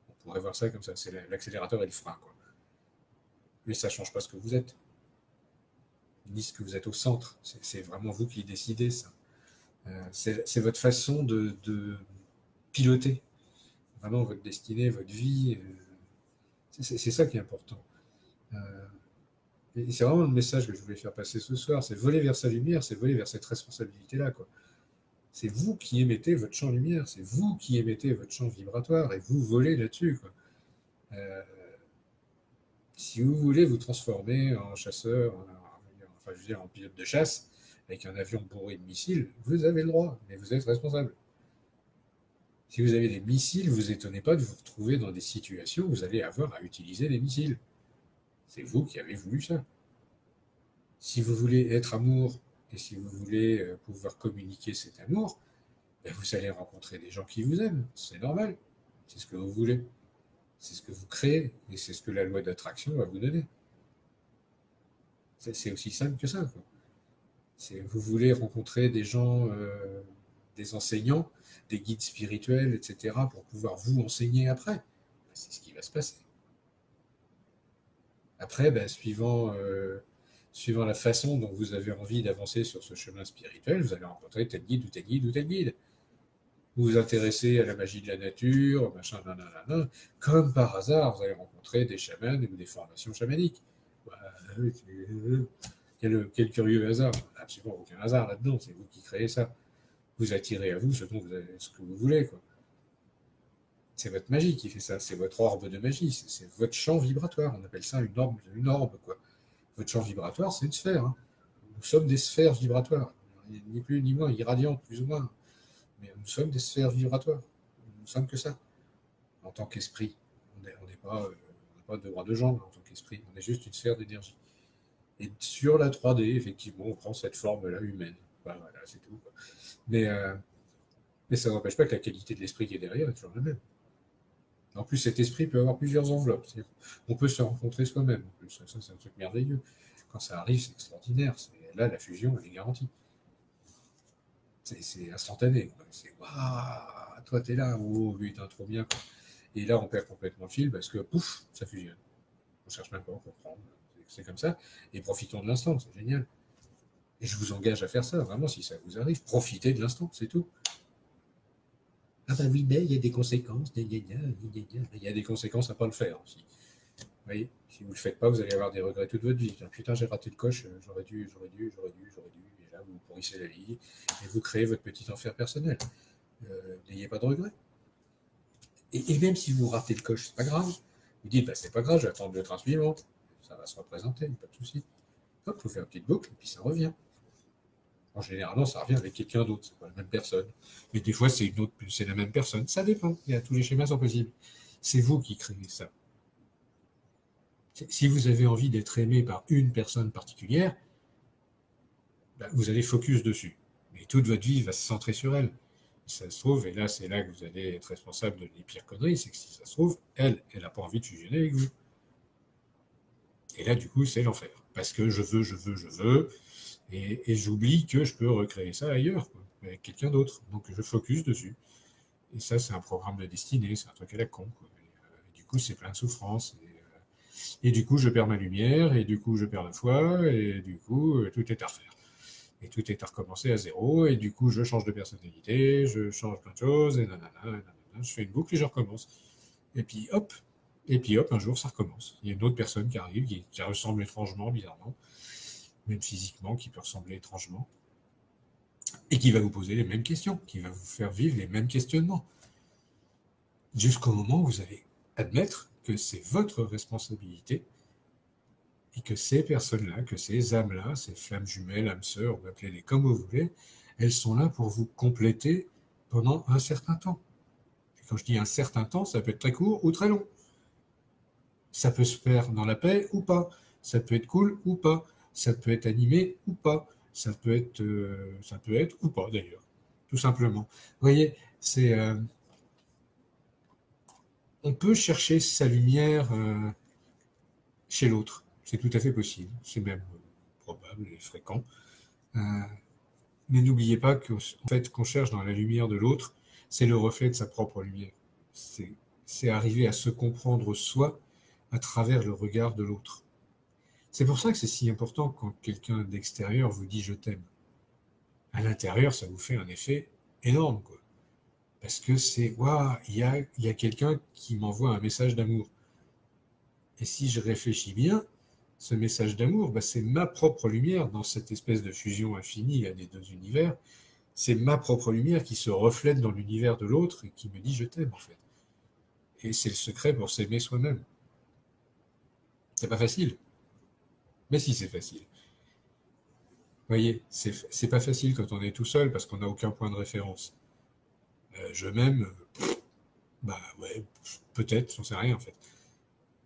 On pourrait voir ça comme ça, c'est l'accélérateur et le frein. Quoi. Mais ça ne change pas ce que vous êtes, ni ce que vous êtes au centre. C'est vraiment vous qui décidez ça. C'est votre façon de piloter vraiment votre destinée, votre vie. C'est ça qui est important. Euh, et c'est vraiment le message que je voulais faire passer ce soir, c'est voler vers sa lumière, c'est voler vers cette responsabilité-là, quoi. C'est vous qui émettez votre champ lumière, c'est vous qui émettez votre champ vibratoire, et vous volez là-dessus, quoi. Euh, si vous voulez vous transformer en chasseur, enfin, je veux dire, en pilote de chasse, avec un avion bourré de missiles, vous avez le droit, mais vous êtes responsable. Si vous avez des missiles, vous étonnez pas de vous retrouver dans des situations où vous allez avoir à utiliser des missiles. C'est vous qui avez voulu ça. Si vous voulez être amour et si vous voulez pouvoir communiquer cet amour, ben vous allez rencontrer des gens qui vous aiment. C'est normal. C'est ce que vous voulez. C'est ce que vous créez et c'est ce que la loi d'attraction va vous donner. C'est aussi simple que ça, quoi. Vous voulez rencontrer des gens, des enseignants, des guides spirituels, etc., pour pouvoir vous enseigner après. Ben, c'est ce qui va se passer. Après, ben, suivant la façon dont vous avez envie d'avancer sur ce chemin spirituel, vous allez rencontrer tel guide ou tel guide ou tel guide. Vous vous intéressez à la magie de la nature, machin, nanana, comme par hasard, vous allez rencontrer des chamans ou des formations chamaniques. Quel curieux hasard. Absolument aucun hasard là-dedans, c'est vous qui créez ça. Vous attirez à vous ce que vous voulez, quoi. C'est votre magie qui fait ça, c'est votre orbe de magie, c'est votre champ vibratoire. On appelle ça une orbe, quoi. Votre champ vibratoire, c'est une sphère, hein. Nous sommes des sphères vibratoires, ni plus ni moins, irradiantes, plus ou moins. Mais nous sommes des sphères vibratoires. Nous ne sommes que ça. En tant qu'esprit, on n'est pas, de bras de jambes en tant qu'esprit. On est juste une sphère d'énergie. Et sur la 3D, effectivement, on prend cette forme-là humaine. Voilà, c'est tout, quoi. Mais ça n'empêche pas que la qualité de l'esprit qui est derrière est toujours la même. En plus, cet esprit peut avoir plusieurs enveloppes. On peut se rencontrer soi-même. En plus, ça, c'est un truc merveilleux. Quand ça arrive, c'est extraordinaire. Là, la fusion, elle est garantie. C'est instantané. C'est waouh, toi t'es là, oh putain, trop bien. Quoi. Et là, on perd complètement le fil parce que pouf, ça fusionne. On cherche même pas à comprendre. C'est comme ça. Et profitons de l'instant, c'est génial. Et je vous engage à faire ça, vraiment, si ça vous arrive. Profitez de l'instant, c'est tout. Ah bah oui, mais il y a des conséquences. Il y a des conséquences à ne pas le faire aussi. Vous voyez, si vous ne le faites pas, vous allez avoir des regrets toute votre vie. Putain, j'ai raté le coche, j'aurais dû. Et là, vous pourrissez la vie et vous créez votre petit enfer personnel. N'ayez pas de regrets. Et même si vous ratez le coche, c'est pas grave. Vous dites, bah, c'est pas grave, je vais attendre le train suivant. Ça va se représenter, pas de souci. Hop, vous faites une petite boucle, et puis ça revient. En général, ça revient avec quelqu'un d'autre, c'est pas la même personne. Mais des fois, c'est la même personne. Ça dépend. Tous les schémas sont possibles. C'est vous qui créez ça. Si vous avez envie d'être aimé par une personne particulière, bah, vous allez focus dessus. Mais toute votre vie va se centrer sur elle. Ça se trouve, et là, c'est là que vous allez être responsable des pires conneries, c'est que si ça se trouve, elle n'a pas envie de fusionner avec vous. Et là, du coup, c'est l'enfer. Parce que je veux, et j'oublie que je peux recréer ça ailleurs, quoi, avec quelqu'un d'autre. Donc, je focus dessus. Et ça, c'est un programme de destinée, c'est un truc à la con, quoi. Et du coup, c'est plein de souffrance. Et du coup, je perds ma lumière, et du coup, je perds la foi, et du coup, tout est à refaire. Et tout est à recommencer à zéro, et du coup, je change de personnalité, je change plein de choses, et nanana, je fais une boucle et je recommence. Et puis hop, un jour, ça recommence. Il y a une autre personne qui arrive, qui ressemble étrangement, bizarrement, même physiquement, qui peut ressembler étrangement, et qui va vous poser les mêmes questions, qui va vous faire vivre les mêmes questionnements. Jusqu'au moment où vous allez admettre que c'est votre responsabilité et que ces personnes-là, que ces âmes-là, ces flammes jumelles, âmes sœurs, appelez-les comme vous voulez, elles sont là pour vous compléter pendant un certain temps. Et quand je dis un certain temps, ça peut être très court ou très long. Ça peut se faire dans la paix ou pas. Ça peut être cool ou pas. Ça peut être animé ou pas. Ça peut être ou pas d'ailleurs. Tout simplement. Vous voyez, on peut chercher sa lumière chez l'autre. C'est tout à fait possible. C'est même probable et fréquent. Euh, mais n'oubliez pas qu'en fait, qu'on cherche dans la lumière de l'autre, c'est le reflet de sa propre lumière. C'est arriver à se comprendre soi à travers le regard de l'autre. C'est pour ça que c'est si important quand quelqu'un d'extérieur vous dit « je t'aime ». À l'intérieur, ça vous fait un effet énorme, quoi. Parce que c'est « waouh, il y a quelqu'un qui m'envoie un message d'amour ». Et si je réfléchis bien, ce message d'amour, bah, c'est ma propre lumière dans cette espèce de fusion infinie des deux univers. C'est ma propre lumière qui se reflète dans l'univers de l'autre et qui me dit je t'aime en fait. Et c'est le secret pour s'aimer soi-même. C'est pas facile, mais si c'est facile. Vous voyez, c'est pas facile quand on est tout seul parce qu'on n'a aucun point de référence. Je m'aime, bah ouais, peut-être, j'en sais rien en fait.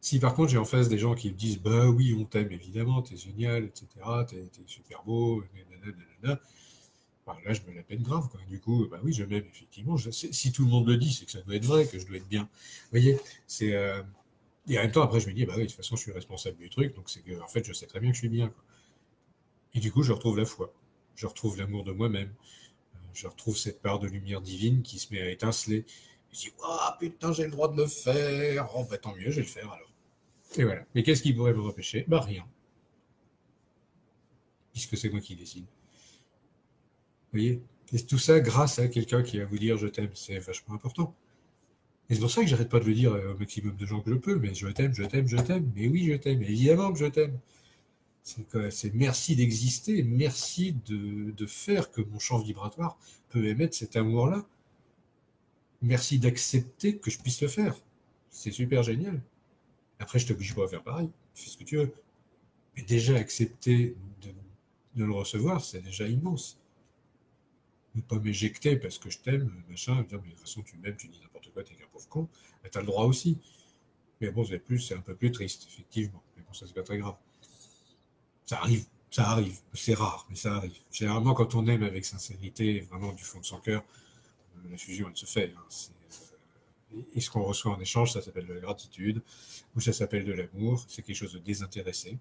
Si par contre j'ai en face des gens qui me disent bah oui on t'aime évidemment, t'es génial, etc., t'es super beau, nanana, bah, là je me la peine grave quoi. Du coup bah oui je m'aime effectivement. Si tout le monde le dit c'est que ça doit être vrai, que je dois être bien. Vous voyez, c'est et en même temps après je me dis bah oui de toute façon je suis responsable du truc donc c'est que en fait je sais très bien que je suis bien quoi. Et du coup je retrouve la foi, je retrouve l'amour de moi-même, je retrouve cette part de lumière divine qui se met à étinceler. Je dis ah putain j'ai le droit de le faire, oh bah tant mieux je vais le faire alors. Et voilà. Mais qu'est-ce qui pourrait me repêcher? Bah rien, puisque c'est moi qui décide. Vous voyez? Et tout ça grâce à quelqu'un qui va vous dire je t'aime, c'est vachement important. Et c'est pour ça que j'arrête pas de le dire au maximum de gens que je peux, mais je t'aime, je t'aime, je t'aime, mais oui je t'aime, évidemment que je t'aime. C'est merci d'exister, merci de faire que mon champ vibratoire peut émettre cet amour-là. Merci d'accepter que je puisse le faire. C'est super génial. Après, je t'oblige pas à faire pareil, fais ce que tu veux. Mais déjà accepter de le recevoir, c'est déjà immense. Ne pas m'éjecter parce que je t'aime, machin, dire, mais de toute façon, tu m'aimes, tu dis n'importe quoi, t'es qu'un pauvre con. Mais t'as le droit aussi. Mais bon, c'est un peu plus triste, effectivement. Mais bon, ça, c'est pas très grave. Ça arrive. C'est rare, mais ça arrive. Généralement, quand on aime avec sincérité, vraiment du fond de son cœur, la fusion, elle se fait. Hein. Et ce qu'on reçoit en échange, ça s'appelle de la gratitude, ou ça s'appelle de l'amour, c'est quelque chose de désintéressé.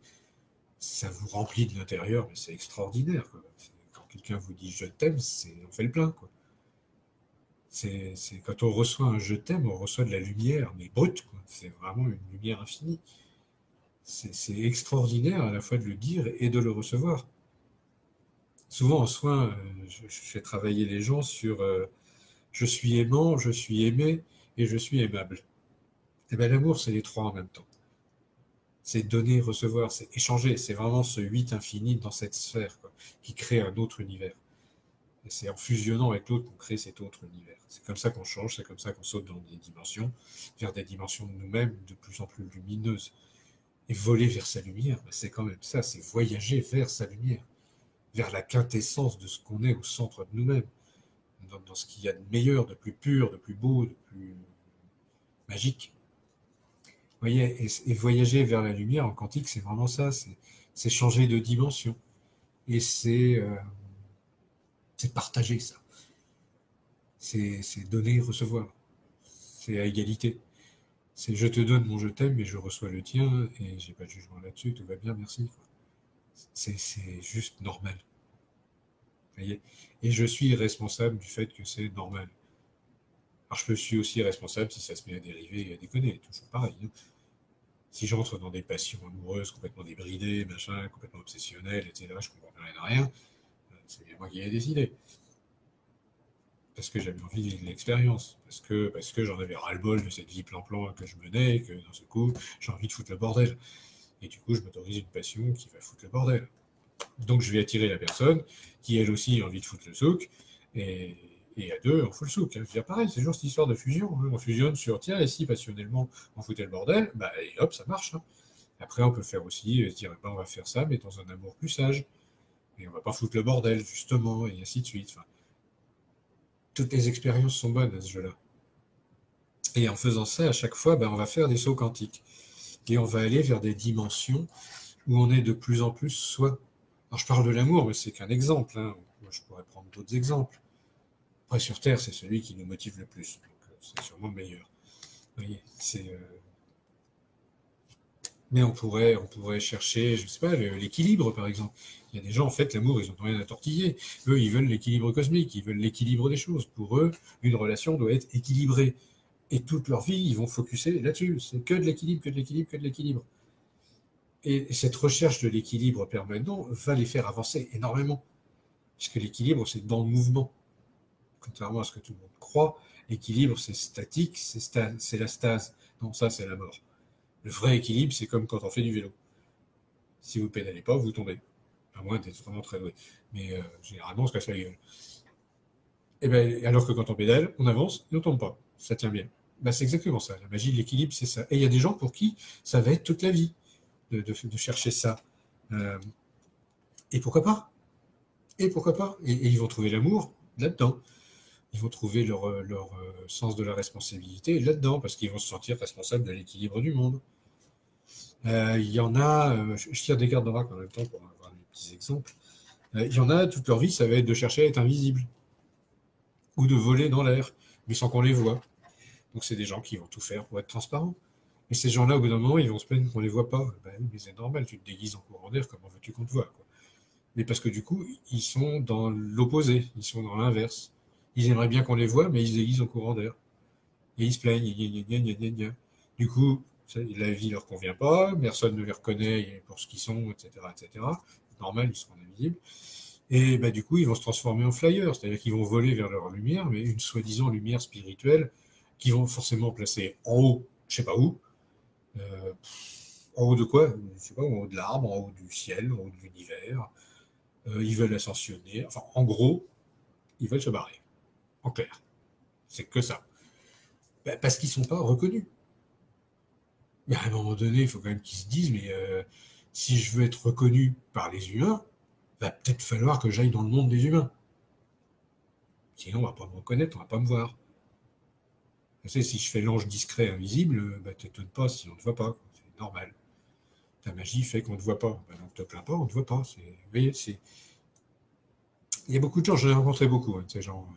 Ça vous remplit de l'intérieur, mais c'est extraordinaire. Quoi. Quand quelqu'un vous dit je t'aime, on fait le plein. Quoi. Quand on reçoit un je t'aime, on reçoit de la lumière, mais brute. Quoi. C'est vraiment une lumière infinie. C'est extraordinaire à la fois de le dire et de le recevoir. Souvent en soins, je fais travailler les gens sur je suis aimant, je suis aimé et je suis aimable. Et bien l'amour, c'est les trois en même temps. C'est donner, recevoir, c'est échanger. C'est vraiment ce 8 infini dans cette sphère quoi, qui crée un autre univers. Et c'est en fusionnant avec l'autre qu'on crée cet autre univers. C'est comme ça qu'on change, c'est comme ça qu'on saute dans des dimensions, vers des dimensions de nous-mêmes de plus en plus lumineuses. Et voler vers sa lumière, c'est quand même ça, c'est voyager vers sa lumière, vers la quintessence de ce qu'on est au centre de nous-mêmes, dans ce qu'il y a de meilleur, de plus pur, de plus beau, de plus magique. Vous voyez, et voyager vers la lumière en quantique, c'est vraiment ça, c'est changer de dimension. Et c'est partager ça. C'est donner, recevoir. C'est à égalité. C'est je te donne mon je t'aime, mais je reçois le tien, et j'ai pas de jugement là-dessus, tout va bien, merci. C'est juste normal. Vous voyez, et je suis responsable du fait que c'est normal. Alors je suis aussi responsable si ça se met à dériver et à déconner, toujours pareil. Hein. Si j'entre dans des passions amoureuses complètement débridées, machin, complètement obsessionnelles, etc., je comprends rien à rien, c'est bien moi qui ai décidé. Parce que j'avais envie de vivre l'expérience, parce que j'en avais ras-le-bol de cette vie plan-plan que je menais, et que d'un seul coup, j'ai envie de foutre le bordel. Et du coup, je m'autorise une passion qui va foutre le bordel. Donc je vais attirer la personne qui, elle aussi, a envie de foutre le souk, et à deux, on fout le souk. Hein. Je veux dire, pareil, c'est toujours cette histoire de fusion. Hein. On fusionne sur, tiens, et si passionnellement on foutait le bordel, bah, et hop, ça marche. Hein. Après, on peut faire aussi, dire, bah, on va faire ça, mais dans un amour plus sage. Et on va pas foutre le bordel, justement, et ainsi de suite. Enfin, toutes les expériences sont bonnes à ce jeu-là. Et en faisant ça, à chaque fois, ben, on va faire des sauts quantiques. Et on va aller vers des dimensions où on est de plus en plus soi. Alors je parle de l'amour, mais c'est qu'un exemple. Hein. Moi, je pourrais prendre d'autres exemples. Après, sur Terre, c'est celui qui nous motive le plus. Donc, c'est sûrement le meilleur. Vous voyez, mais on pourrait chercher, je ne sais pas, l'équilibre, par exemple. Il y a des gens, en fait, l'amour, ils n'ont rien à tortiller. Eux, ils veulent l'équilibre cosmique, ils veulent l'équilibre des choses. Pour eux, une relation doit être équilibrée. Et toute leur vie, ils vont focuser là-dessus. C'est que de l'équilibre, que de l'équilibre, que de l'équilibre. Et cette recherche de l'équilibre permanent va les faire avancer énormément. Puisque l'équilibre, c'est dans le mouvement. Contrairement à ce que tout le monde croit, l'équilibre, c'est statique, c'est la stase. Non, ça, c'est la mort. Le vrai équilibre, c'est comme quand on fait du vélo. Si vous pédalez pas, vous tombez. À moins d'être vraiment très doué. Mais généralement, on se casse la gueule. Et ben, alors que quand on pédale, on avance et on tombe pas. Ça tient bien. Ben, c'est exactement ça. La magie de l'équilibre, c'est ça. Et il y a des gens pour qui ça va être toute la vie de chercher ça. Euh, et pourquoi pas? Et pourquoi pas? Et ils vont trouver l'amour là-dedans. Ils vont trouver leur sens de la responsabilité là-dedans, parce qu'ils vont se sentir responsables de l'équilibre du monde. Il y en a, je tire des cartes d'oracle en même temps pour avoir des petits exemples. Il y en a, toute leur vie, ça va être de chercher à être invisible, ou de voler dans l'air, mais sans qu'on les voit. Donc c'est des gens qui vont tout faire pour être transparents. Et ces gens-là, au bout d'un moment, ils vont se plaindre qu'on ne les voit pas. Ben oui, mais c'est normal, tu te déguises en courant d'air, comment veux-tu qu'on te voit, quoi. Mais parce que du coup, ils sont dans l'opposé, ils sont dans l'inverse. Ils aimeraient bien qu'on les voit, mais ils se déguisent en courant d'air. Et ils se plaignent, gna, gna, gna, gna, gna. Du coup, la vie leur convient pas, personne ne les reconnaît pour ce qu'ils sont, etc., etc. Normal, ils seront invisibles. Et bah, du coup, ils vont se transformer en flyers, c'est-à-dire qu'ils vont voler vers leur lumière, mais une soi-disant lumière spirituelle, qu'ils vont forcément placer en haut, je sais pas où. Euh, en haut de quoi? Je sais pas, en haut de l'arbre, en haut du ciel, en haut de l'univers. Ils veulent ascensionner. Enfin, en gros, ils veulent se barrer. En clair. C'est que ça. Bah, parce qu'ils sont pas reconnus. Mais à un moment donné, il faut quand même qu'ils se disent, mais si je veux être reconnu par les humains, il va peut-être falloir que j'aille dans le monde des humains. Sinon, on va pas me reconnaître, on va pas me voir. Tu sais, si je fais l'ange discret invisible, bah, t'étonnes pas si on ne te voit pas. C'est normal. Ta magie fait qu'on ne te voit pas. Bah, donc te plains pas, on ne te voit pas. Vous voyez, il y a beaucoup de gens, j'en ai rencontré beaucoup, hein, ces gens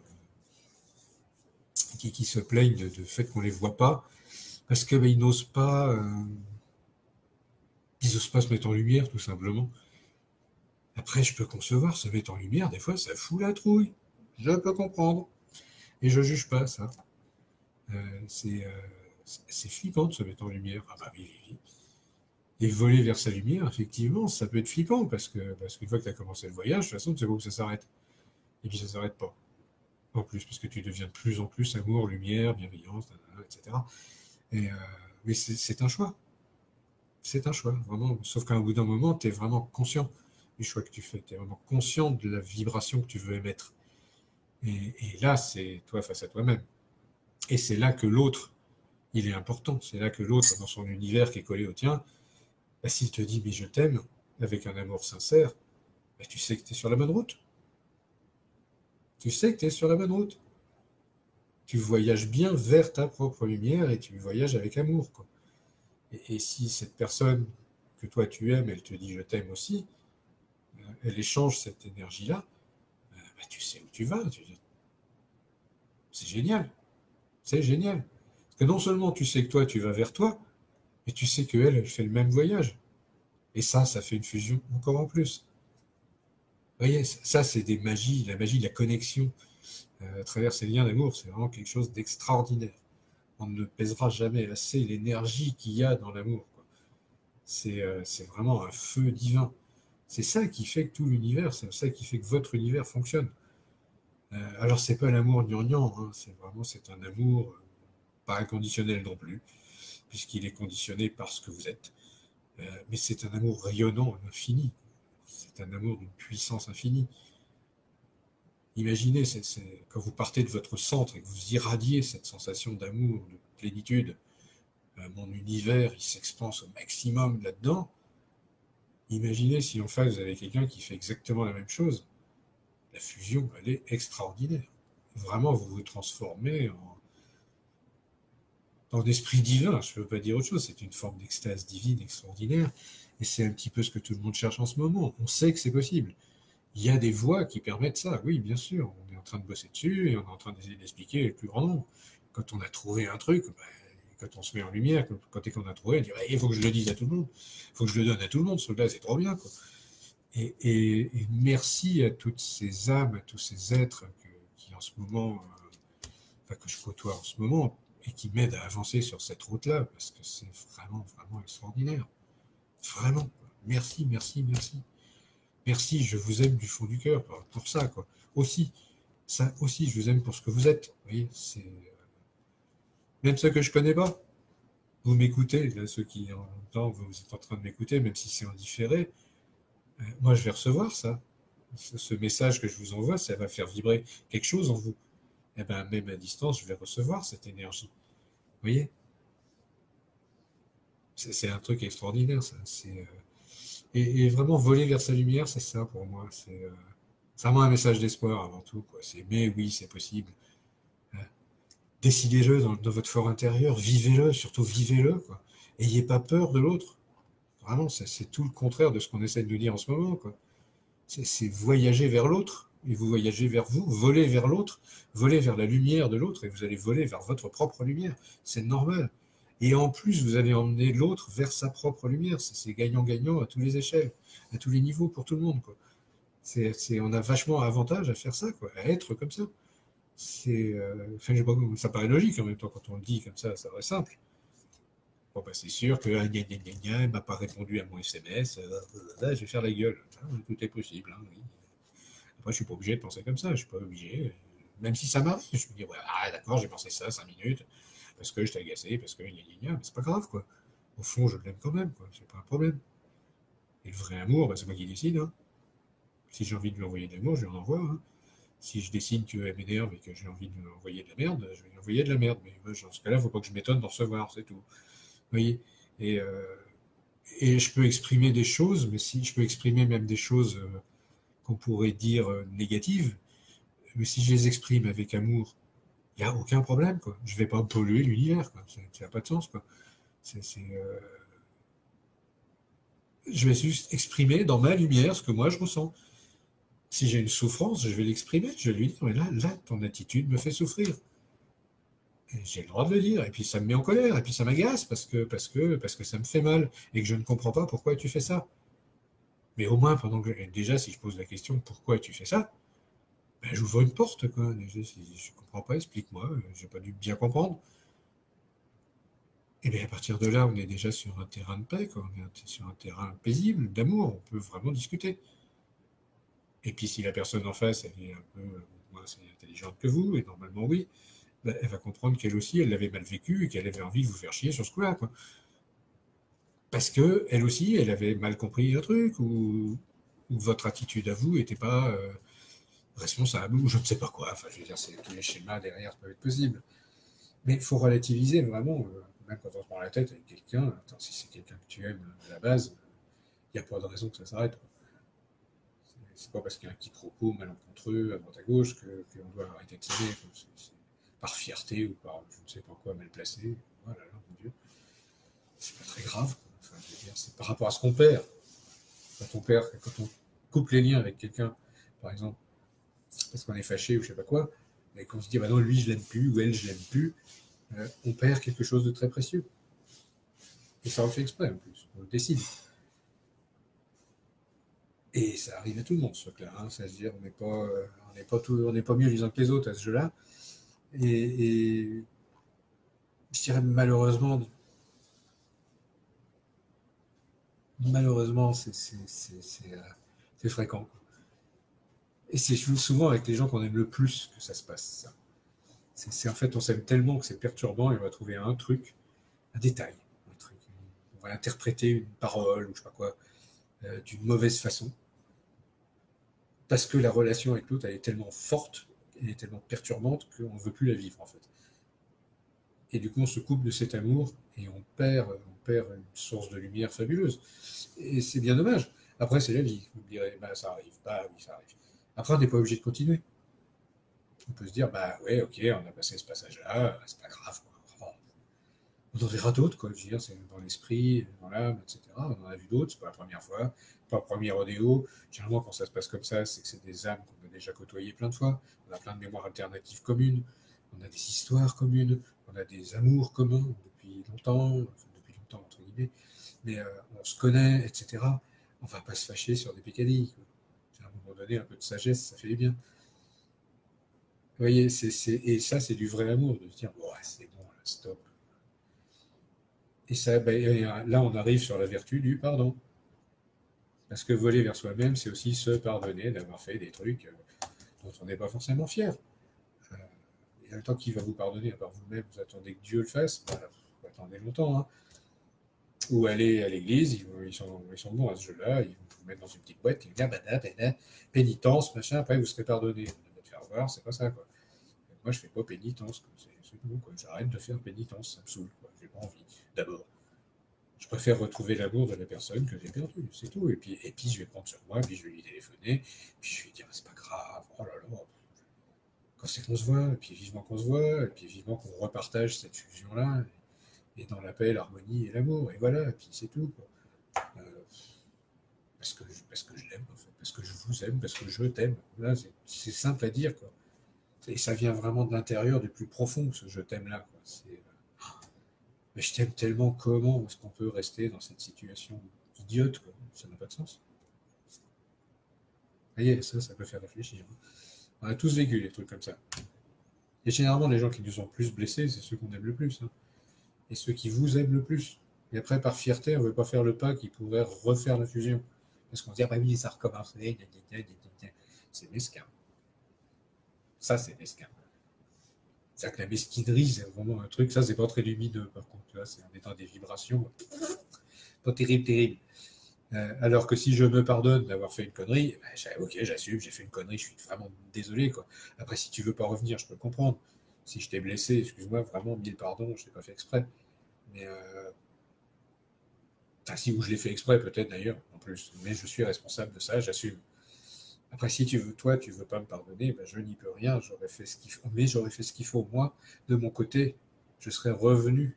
qui se plaignent de fait qu'on ne les voit pas, parce qu'ils bah, ils n'osent pas se mettre en lumière, tout simplement. Après, je peux concevoir, se mettre en lumière, des fois, ça fout la trouille. Je peux comprendre. Et je juge pas ça. C'est flippant de se mettre en lumière. Ah bah oui, oui, oui. Et voler vers sa lumière, effectivement, ça peut être flippant, parce qu'une fois que tu as commencé le voyage, de toute façon, tu sais pas où ça s'arrête. Et puis ça s'arrête pas. En plus, parce que tu deviens de plus en plus amour, lumière, bienveillance, etc. Et, mais c'est un choix. C'est un choix, vraiment. Sauf qu'à un bout d'un moment, tu es vraiment conscient du choix que tu fais. Tu es vraiment conscient de la vibration que tu veux émettre. Et là, c'est toi face à toi-même. Et c'est là que l'autre, il est important. C'est là que l'autre, dans son univers qui est collé au tien, bah, s'il te dit « mais je t'aime » avec un amour sincère, bah, tu sais que tu es sur la bonne route. Tu sais que tu es sur la bonne route. Tu voyages bien vers ta propre lumière et tu voyages avec amour, quoi. Et si cette personne que toi tu aimes, elle te dit « je t'aime aussi », elle échange cette énergie-là, bah, tu sais où tu vas. C'est génial. C'est génial. Parce que non seulement tu sais que toi, tu vas vers toi, mais tu sais qu'elle, elle fait le même voyage. Et ça fait une fusion encore en plus. Vous voyez, ça, c'est des magies, la magie de la connexion à travers ces liens d'amour, c'est vraiment quelque chose d'extraordinaire. On ne pèsera jamais assez l'énergie qu'il y a dans l'amour. C'est vraiment un feu divin. C'est ça qui fait que tout l'univers, c'est ça qui fait que votre univers fonctionne. Alors, c'est pas l'amour gnangnan, hein, c'est un amour pas inconditionnel non plus, puisqu'il est conditionné par ce que vous êtes. Mais c'est un amour rayonnant, infini. C'est un amour d'une puissance infinie. Imaginez, quand vous partez de votre centre et que vous irradiez cette sensation d'amour, de plénitude, mon univers, il s'expanse au maximum là-dedans. Imaginez si en face vous avez quelqu'un qui fait exactement la même chose. La fusion, elle est extraordinaire. Vraiment, vous vous transformez en esprit divin. Je ne peux pas dire autre chose. C'est une forme d'extase divine extraordinaire. Et c'est un petit peu ce que tout le monde cherche en ce moment. On sait que c'est possible. Il y a des voies qui permettent ça, oui, bien sûr. On est en train de bosser dessus et on est en train d'essayer d'expliquer le plus grand nombre. Quand on a trouvé un truc, bah, quand on se met en lumière, quand on a trouvé, on dit il faut que je le dise à tout le monde, il faut que je le donne à tout le monde, celui-là c'est trop bien, quoi. Et merci à toutes ces âmes, à tous ces êtres qui en ce moment, que je côtoie en ce moment, et qui m'aident à avancer sur cette route-là, parce que c'est vraiment, vraiment extraordinaire. Vraiment. Merci, merci, merci. Merci, je vous aime du fond du cœur pour ça, quoi. Aussi, ça aussi, je vous aime pour ce que vous êtes. Vous voyez, c'est même ceux que je connais pas. vous m'écoutez, là, ceux qui en même temps, vous êtes en train de m'écouter, même si c'est en différé, moi je vais recevoir ça. Ce message que je vous envoie, ça va faire vibrer quelque chose en vous. Et ben même à distance, je vais recevoir cette énergie. Vous voyez? C'est un truc extraordinaire, ça. Et vraiment voler vers sa lumière, c'est ça pour moi. C'est vraiment un message d'espoir avant tout, quoi. Mais oui, c'est possible. Euh, Décidez-le dans votre fort intérieur, vivez-le, surtout vivez-le, quoi. Ayez pas peur de l'autre. Vraiment, c'est tout le contraire de ce qu'on essaie de nous dire en ce moment, quoi. C'est voyager vers l'autre, et vous voyagez vers vous, voler vers l'autre, voler vers la lumière de l'autre, et vous allez voler vers votre propre lumière. C'est normal. Et en plus, vous allez emmener l'autre vers sa propre lumière. C'est gagnant-gagnant à tous les échelles, à tous les niveaux, pour tout le monde, quoi. On a vachement avantage à faire ça, quoi, à être comme ça. Enfin, je sais pas, ça paraît logique en même temps quand on le dit comme ça paraît simple. Bon, bah, c'est sûr que elle m'a pas répondu à mon SMS, je vais faire la gueule. Tout est possible, hein, oui. Après, je suis pas obligé de penser comme ça, je suis pas obligé. Même si ça m'arrive, je me dis, ouais, d'accord, j'ai pensé ça 5 minutes, parce que je t'ai agacé, parce que mais c'est pas grave, quoi. Au fond, je l'aime quand même, quoi, c'est pas un problème. Et le vrai amour, bah, c'est moi qui décide, hein. Si j'ai envie de lui envoyer de l'amour, je lui en envoie, hein. Si je décide qu'elle m'énerve et que j'ai envie de lui envoyer de la merde, je vais lui envoyer de la merde. Mais moi, dans ce cas-là, il ne faut pas que je m'étonne d'en recevoir, c'est tout. Vous voyez? Et, euh, et je peux exprimer des choses, mais si je peux exprimer même des choses qu'on pourrait dire négatives, mais si je les exprime avec amour, il n'y a aucun problème, quoi. Je ne vais pas polluer l'univers, quoi. Ça n'a pas de sens, quoi. C'est, c'est, euh, je vais juste exprimer dans ma lumière ce que moi je ressens. Si j'ai une souffrance, je vais l'exprimer. Je vais lui dire, mais là, ton attitude me fait souffrir. Et j'ai le droit de le dire. Et puis ça me met en colère. Et puis ça m'agace parce que ça me fait mal. Et que je ne comprends pas pourquoi tu fais ça. Mais au moins, déjà, si je pose la question pourquoi tu fais ça, ben, j'ouvre une porte, quoi. Déjà, si je ne comprends pas, explique-moi. J'ai pas dû bien comprendre. Et bien à partir de là, on est déjà sur un terrain de paix, quoi. On est sur un terrain paisible, d'amour. On peut vraiment discuter. Et puis si la personne en face, elle est un peu moins assez intelligente que vous, et normalement oui, ben, elle va comprendre qu'elle aussi, elle l'avait mal vécu et qu'elle avait envie de vous faire chier sur ce coup-là, quoi. Parce que elle aussi, elle avait mal compris un truc, ou votre attitude à vous n'était pas responsable, ou je ne sais pas quoi. Enfin, je veux dire, tous les schémas derrière peuvent être possibles. Mais il faut relativiser vraiment, même quand on se prend la tête avec quelqu'un. Attends, si c'est quelqu'un que tu aimes à la base, il n'y a pas de raison que ça s'arrête, quoi. C'est pas parce qu'il y a un quiproquo malencontreux à droite à gauche qu'on doit arrêter de s'aimer. Par fierté ou par je ne sais pas quoi mal placé. Voilà, oh mon Dieu. C'est pas très grave. Enfin, je veux dire, c'est par rapport à ce qu'on perd. Quand on coupe les liens avec quelqu'un, par exemple, parce qu'on est fâché ou je sais pas quoi, et qu'on se dit, bah non, lui, je l'aime plus, ou elle, je l'aime plus, on perd quelque chose de très précieux. Et ça, on le fait exprès, en plus. On le décide. Et ça arrive à tout le monde, ce truc-là. Hein. Ça veut dire, on n'est pas mieux les uns que les autres à ce jeu-là. Et je dirais malheureusement, c'est fréquent. Et c'est souvent avec les gens qu'on aime le plus que ça se passe, ça. En fait, on s'aime tellement que c'est perturbant et on va trouver un truc, un détail, un truc. On va interpréter une parole ou je sais pas quoi d'une mauvaise façon parce que la relation avec l'autre elle est tellement forte, elle est tellement perturbante qu'on ne veut plus la vivre en fait. Et du coup, on se coupe de cet amour et on perd une source de lumière fabuleuse. Et c'est bien dommage. Après, c'est la vie. Vous me direz, bah ça arrive. Bah oui, ça arrive. Après, on n'est pas obligé de continuer. On peut se dire, bah ouais, ok, on a passé ce passage-là, c'est pas grave. Quoi. On en verra d'autres, quoi. Je veux dire, c'est dans l'esprit, dans l'âme, etc. On en a vu d'autres, c'est pas la première fois, pas le premier rodéo. Généralement, quand ça se passe comme ça, c'est que c'est des âmes qu'on a déjà côtoyées plein de fois. On a plein de mémoires alternatives communes, on a des histoires communes, on a des amours communs depuis longtemps, enfin, depuis longtemps, entre guillemets, mais on se connaît, etc. On va pas se fâcher sur des pécadilles. Quoi. À un moment donné, un peu de sagesse, ça fait du bien. Vous voyez, et ça, c'est du vrai amour, de se dire, bon, ouais, c'est bon, là, stop. Et ça, ben, là, on arrive sur la vertu du pardon. Parce que voler vers soi-même, c'est aussi se pardonner d'avoir fait des trucs dont on n'est pas forcément fier. Et en même temps, qui va vous pardonner à part vous-même? Vous attendez que Dieu le fasse? Voilà. Ouais. attendez longtemps. Hein. Ou aller à l'église, ils sont bons à ce jeu-là, ils vont vous mettre dans une petite boîte, ils vont dire pénitence, machin, après vous serez pardonné. Vous allez te faire voir, c'est pas ça, quoi. Moi, je fais pas pénitence, c'est tout, quoi. J'arrête de faire pénitence, ça me saoule, quoi. J'ai pas envie, d'abord. Je préfère retrouver l'amour de la personne que j'ai perdue, c'est tout. Et puis, je vais prendre sur moi, puis je vais lui téléphoner, puis je vais lui dire, c'est pas grave, oh là là, quand c'est qu'on se voit, et puis vivement qu'on se voit, et puis vivement qu'on repartage cette fusion-là, et dans la paix, l'harmonie et l'amour, et voilà, et puis c'est tout, quoi. Parce que je l'aime, en fait, parce que je vous aime, parce que je t'aime. Là, c'est simple à dire, quoi. Et ça vient vraiment de l'intérieur, du plus profond, ce je t'aime-là, quoi. Mais je t'aime tellement, comment est-ce qu'on peut rester dans cette situation idiote, quoi. Ça n'a pas de sens. Vous voyez, ça peut faire réfléchir. Hein. On a tous vécu des trucs comme ça. Et généralement, les gens qui nous ont plus blessés, c'est ceux qu'on aime le plus. Hein. Et ceux qui vous aiment le plus. Et après, par fierté, on ne veut pas faire le pas qui pourrait refaire la fusion. Parce qu'on se dit, ah bah oui, ça recommence. C'est mesquin. Ça, c'est mesquin. C'est-à-dire que la mesquinerie, c'est vraiment un truc, ça, c'est pas très lumineux, par contre. Tu vois, c'est en étant des vibrations. Pas terrible, terrible. Alors que si je me pardonne d'avoir fait une connerie, ok, j'assume, j'ai fait une connerie, je suis vraiment désolé, quoi. Après, si tu veux pas revenir, je peux comprendre. Si je t'ai blessé, excuse-moi, vraiment, mille pardons, je l'ai pas fait exprès. Mais si, ou je l'ai fait exprès, peut-être d'ailleurs, en plus. Mais je suis responsable de ça, j'assume. Après, si tu veux, toi, tu veux pas me pardonner, ben, je n'y peux rien, j'aurais fait ce qu'il faut. Mais j'aurais fait ce qu'il faut, moi, de mon côté. Je serais revenu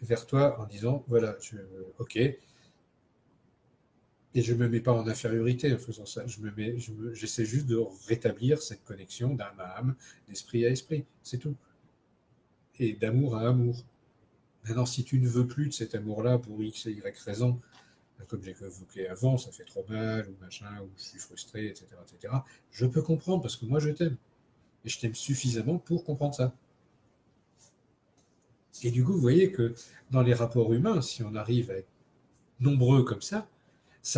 vers toi en disant, voilà, ok, et je ne me mets pas en infériorité en faisant ça. J'essaie juste de rétablir cette connexion d'âme à âme, d'esprit à esprit. C'est tout. Et d'amour à amour. Maintenant, si tu ne veux plus de cet amour-là pour X et Y raison, comme j'ai évoqué avant, ça fait trop mal, ou machin, ou je suis frustré, etc., je peux comprendre parce que moi je t'aime. Et je t'aime suffisamment pour comprendre ça. Et du coup, vous voyez que dans les rapports humains, si on arrive à être nombreux comme ça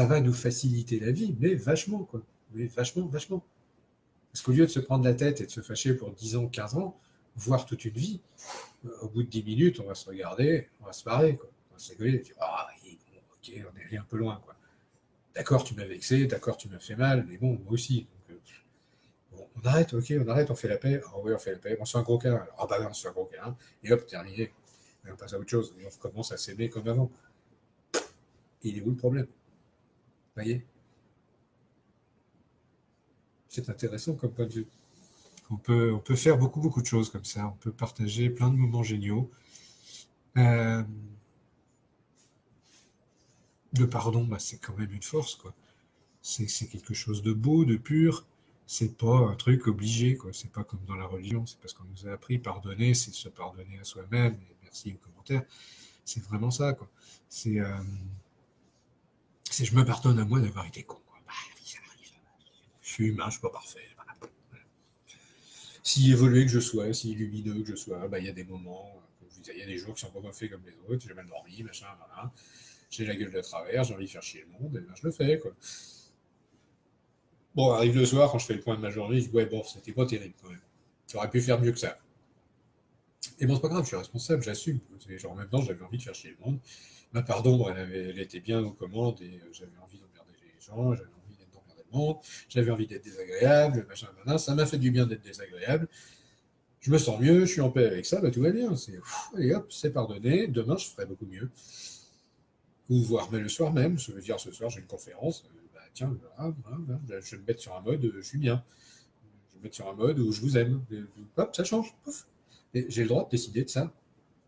va nous faciliter la vie, mais vachement, quoi. Mais vachement, vachement. Parce qu'au lieu de se prendre la tête et de se fâcher pour 10 ans, 15 ans, voire toute une vie, au bout de 10 minutes, on va se regarder, on va se barrer, quoi. On va se rigoler, et dire, ah oui, bon, ok, on est allé un peu loin, quoi. D'accord, tu m'as vexé, d'accord, tu m'as fait mal, mais bon, moi aussi. Donc, bon, on arrête, ok, on arrête, on fait la paix. Ah oui, on fait la paix, on se fait un gros câlin. Ah bah non, on se fait un gros câlin, et hop, terminé. Et on passe à autre chose, et on recommence à s'aimer comme avant. Et il est où le problème? Vous voyez? C'est intéressant comme point de vue. On peut faire beaucoup, beaucoup de choses comme ça. On peut partager plein de moments géniaux. Le pardon, bah, c'est quand même une force, quoi. C'est quelque chose de beau, de pur. C'est pas un truc obligé, quoi. C'est pas comme dans la religion. C'est parce qu'on nous a appris pardonner, c'est se pardonner à soi-même. Et merci aux commentaires. C'est vraiment ça, quoi. C'est je me pardonne à moi d'avoir été con, quoi. Bah, ça arrive. Je suis humain, je suis pas parfait. Voilà. Si évolué que je sois, si lumineux que je sois, bah, il y a des moments, il y a des jours qui sont pas faits comme les autres, j'ai mal dormi, machin, voilà. J'ai la gueule de travers, j'ai envie de faire chier le monde, et ben je le fais, quoi. Bon, arrive le soir, quand je fais le point de ma journée, je dis, ouais, bon, c'était pas terrible, quand même. J'aurais pu faire mieux que ça. Et bon, c'est pas grave, je suis responsable, j'assume. Genre, en même temps, j'avais envie de faire chier le monde. Ma pardon, elle était bien aux commandes, et j'avais envie d'emmerder les gens, j'avais envie d'emmerder le monde, j'avais envie d'être désagréable, machin, machin. Ça m'a fait du bien d'être désagréable. Je me sens mieux, je suis en paix avec ça, bah, tout va bien. Allez hop, c'est pardonné, demain je ferai beaucoup mieux. Ou voire mais le soir même, je veux dire ce soir j'ai une conférence, bah, tiens, je vais me mettre sur un mode, je suis bien. Je vais me mettre sur un mode où je vous aime. Et, hop, ça change. Pouf. Et j'ai le droit de décider de ça. Vous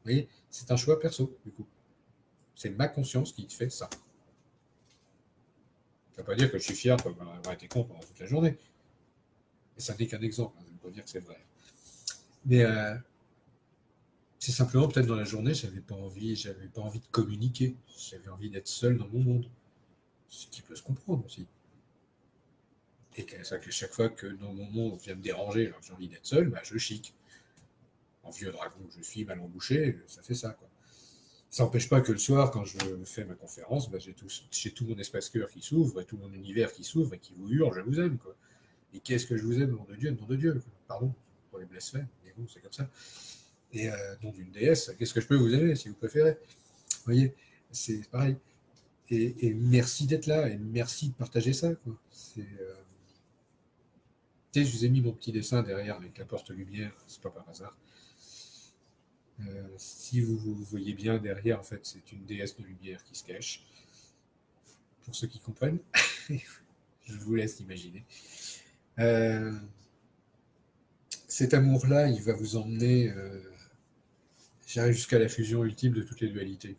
voyez, c'est un choix perso, du coup. C'est ma conscience qui fait ça. Ça ne veut pas dire que je suis fier d'avoir été con pendant toute la journée. Et ça n'est qu'un exemple, ça ne veut pas dire que c'est vrai. Mais c'est simplement peut-être dans la journée, j'avais pas envie de communiquer. J'avais envie d'être seul dans mon monde. Ce qui peut se comprendre aussi. Et que chaque fois que dans mon monde on vient me déranger, alors que j'ai envie d'être seul, bah, je chic. En vieux dragon que je suis, mal embouché, ça fait ça, quoi. Ça n'empêche pas que le soir, quand je fais ma conférence, bah, j'ai tout mon espace-cœur qui s'ouvre, et tout mon univers qui s'ouvre, et qui vous hurle, je vous aime, quoi. Et qu'est-ce que je vous aime, nom de Dieu, quoi. Pardon pour les blasphèmes, mais bon, c'est comme ça. Et nom d'une déesse, qu'est-ce que je peux vous aider, si vous préférez? Vous voyez, c'est pareil. Et merci d'être là, et merci de partager ça, quoi. Je vous ai mis mon petit dessin derrière avec la porte lumière, c'est pas par hasard. Si vous voyez bien derrière, en fait, c'est une déesse de lumière qui se cache. Pour ceux qui comprennent, je vous laisse imaginer. Cet amour-là, il va vous emmener jusqu'à la fusion ultime de toutes les dualités.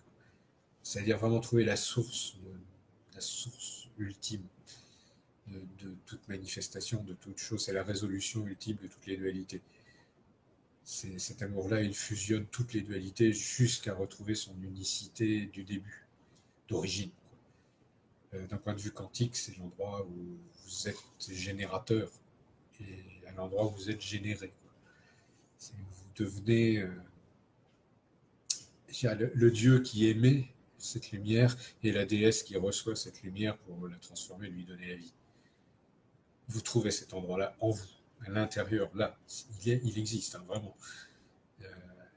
C'est-à-dire vraiment trouver la source ultime de toute manifestation, de toute chose. C'est la résolution ultime de toutes les dualités. Cet amour-là, il fusionne toutes les dualités jusqu'à retrouver son unicité du début, d'origine. D'un point de vue quantique, c'est l'endroit où vous êtes générateur et à l'endroit où vous êtes généré. Vous devenez le Dieu qui émet cette lumière et la déesse qui reçoit cette lumière pour la transformer, lui donner la vie. Vous trouvez cet endroit-là en vous, à l'intérieur, là. Il existe, hein, vraiment.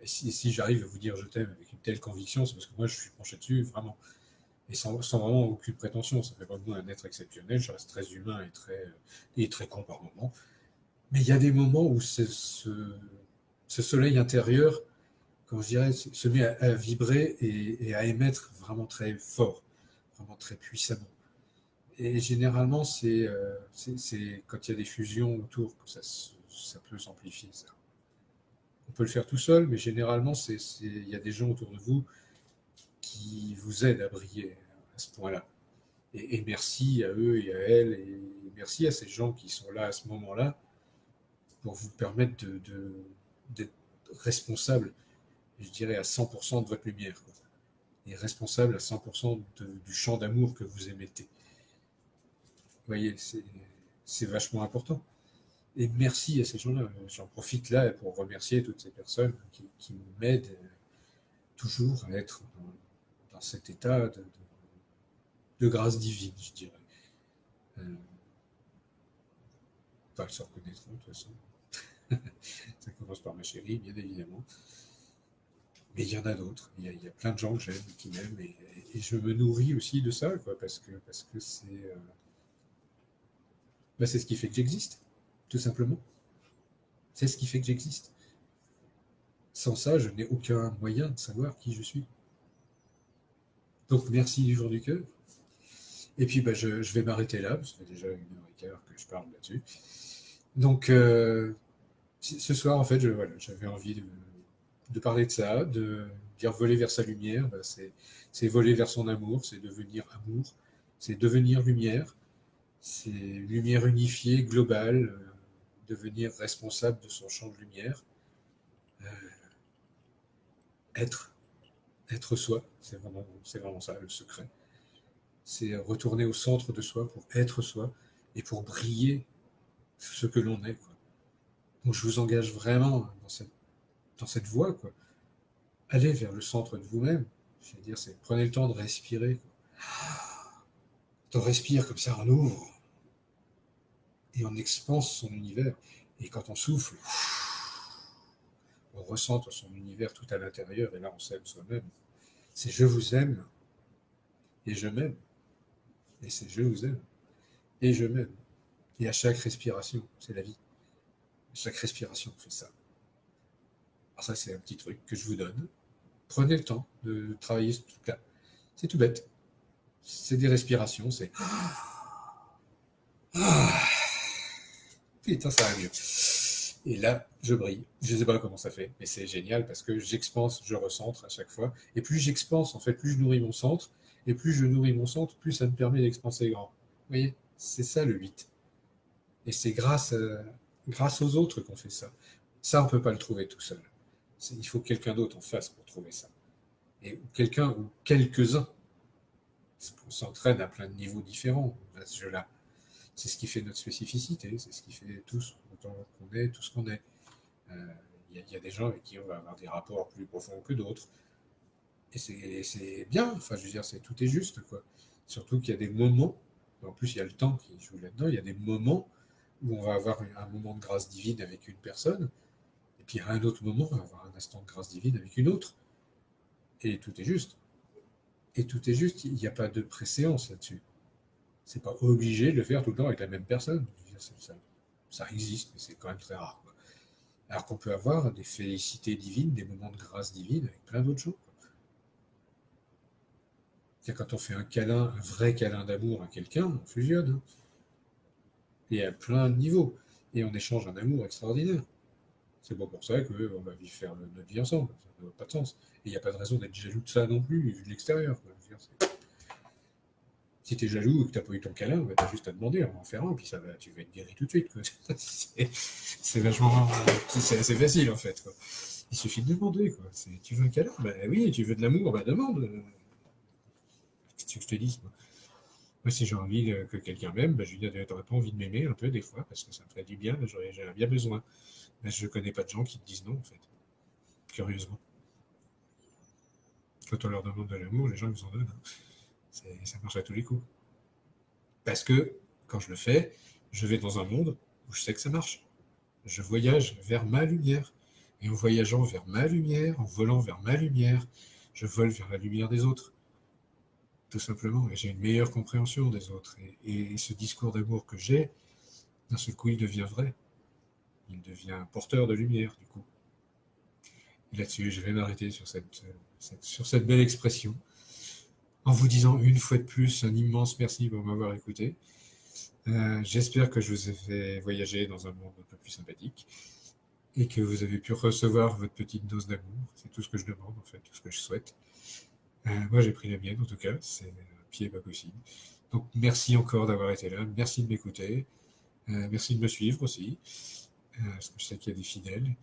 Et si j'arrive à vous dire je t'aime avec une telle conviction, c'est parce que moi je suis penché dessus, vraiment. Et sans vraiment aucune prétention. Ça fait pas de moi un être exceptionnel, je reste très humain et très con par moments. Mais il y a des moments où ce soleil intérieur, comme je dirais, se met à vibrer et à émettre vraiment très fort, vraiment très puissamment. Et généralement, c'est quand il y a des fusions autour que ça peut s'amplifier, ça. On peut le faire tout seul, mais généralement, il y a des gens autour de vous qui vous aident à briller à ce point-là. Et merci à eux et à elles, et merci à ces gens qui sont là à ce moment-là pour vous permettre d'être responsable, je dirais, à 100% de votre lumière, quoi. Et responsable à 100% du champ d'amour que vous émettez. Vous voyez, c'est vachement important. Et merci à ces gens-là. J'en profite là pour remercier toutes ces personnes qui m'aident toujours à être dans cet état de grâce divine, je dirais. Enfin, ils se reconnaîtront, de toute façon. Ça commence par ma chérie, bien évidemment. Mais il y en a d'autres. Il y a plein de gens que j'aime, qui m'aiment, et je me nourris aussi de ça, quoi, parce que c'est ce qui fait que j'existe, tout simplement. C'est ce qui fait que j'existe. Sans ça, je n'ai aucun moyen de savoir qui je suis. Donc, merci du jour du cœur. Et puis, je vais m'arrêter là, parce que ça fait déjà 1h15 que je parle là-dessus. Donc, ce soir, en fait, j'avais envie de parler de ça, de dire voler vers sa lumière. C'est voler vers son amour, c'est devenir amour, c'est devenir lumière, c'est lumière unifiée, globale, devenir responsable de son champ de lumière, être soi, c'est vraiment ça le secret. C'est retourner au centre de soi pour être soi et pour briller ce que l'on est, quoi. Donc je vous engage vraiment dans cette voie, quoi. Allez vers le centre de vous-même. Je veux dire, prenez le temps de respirer, quoi. On respire comme ça, on ouvre et on expanse son univers. Et quand on souffle, on ressent son univers tout à l'intérieur, et là on s'aime soi-même. C'est je vous aime et je m'aime. Et c'est je vous aime et je m'aime. Et à chaque respiration, c'est la vie. À chaque respiration, on fait ça. Alors ça, c'est un petit truc que je vous donne. Prenez le temps de travailler ce truc-là. C'est tout bête. C'est des respirations, c'est... Putain, ça va mieux. Et là, je brille. Je ne sais pas comment ça fait, mais c'est génial parce que j'expanse, je recentre à chaque fois. Et plus j'expanse, en fait, plus je nourris mon centre. Et plus je nourris mon centre, plus ça me permet d'expanser grand. Vous voyez, c'est ça le 8. Et c'est grâce aux autres qu'on fait ça. Ça, on ne peut pas le trouver tout seul. Il faut que quelqu'un d'autre en fasse pour trouver ça. Et quelqu'un ou quelques-uns s'entraînent à plein de niveaux différents à ce jeu-là. C'est ce qui fait notre spécificité, c'est ce qui fait tous autant qu'on est, tout ce qu'on est. Il y a des gens avec qui on va avoir des rapports plus profonds que d'autres. Et c'est bien, enfin je veux dire, tout est juste, quoi. Surtout qu'il y a des moments, en plus il y a le temps qui joue là-dedans, il y a des moments où on va avoir un moment de grâce divine avec une personne, et puis à un autre moment, on va avoir un instant de grâce divine avec une autre. Et tout est juste. Et tout est juste, il n'y a pas de préséance là-dessus. C'est pas obligé de le faire tout le temps avec la même personne. Ça existe, mais c'est quand même très rare. Quoi. Alors qu'on peut avoir des félicités divines, des moments de grâce divine avec plein d'autres gens. C'est-à-dire quand on fait un câlin, un vrai câlin d'amour à quelqu'un, on fusionne. Hein. Et à plein de niveaux. Et on échange un amour extraordinaire. C'est bon pour ça qu'on va faire notre vie ensemble. Ça n'a pas de sens. Et il n'y a pas de raison d'être jaloux de ça non plus, vu de l'extérieur. Si tu es jaloux et que tu n'as pas eu ton câlin, bah, tu as juste à demander, on va en faire un, puis ça va, tu vas être guéri tout de suite. C'est vachement. C'est assez facile en fait. Quoi. Il suffit de demander. Quoi. Tu veux un câlin? Bah oui, tu veux de l'amour, bah demande. Qu'est-ce que je te dis? Moi, si j'ai envie que quelqu'un m'aime, bah, je lui dis, t'aurais pas envie de m'aimer un peu des fois, parce que ça me ferait du bien, j'ai bien besoin. Mais je connais pas de gens qui te disent non, en fait. Curieusement. Quand on leur demande de l'amour, les gens ils vous en donnent. Hein. Ça marche à tous les coups. Parce que, quand je le fais, je vais dans un monde où je sais que ça marche. Je voyage vers ma lumière. Et en voyageant vers ma lumière, en volant vers ma lumière, je vole vers la lumière des autres. Tout simplement. Et j'ai une meilleure compréhension des autres. Et ce discours d'amour que j'ai, d'un seul coup, il devient vrai. Il devient porteur de lumière, du coup. Et là-dessus, je vais m'arrêter sur cette belle expression, en vous disant une fois de plus un immense merci pour m'avoir écouté. J'espère que je vous ai fait voyager dans un monde un peu plus sympathique et que vous avez pu recevoir votre petite dose d'amour. C'est tout ce que je demande, en fait, tout ce que je souhaite. Moi, j'ai pris la mienne, en tout cas. C'est un pied pas possible. Donc, merci encore d'avoir été là. Merci de m'écouter. Merci de me suivre aussi. Parce que je sais qu'il y a des fidèles.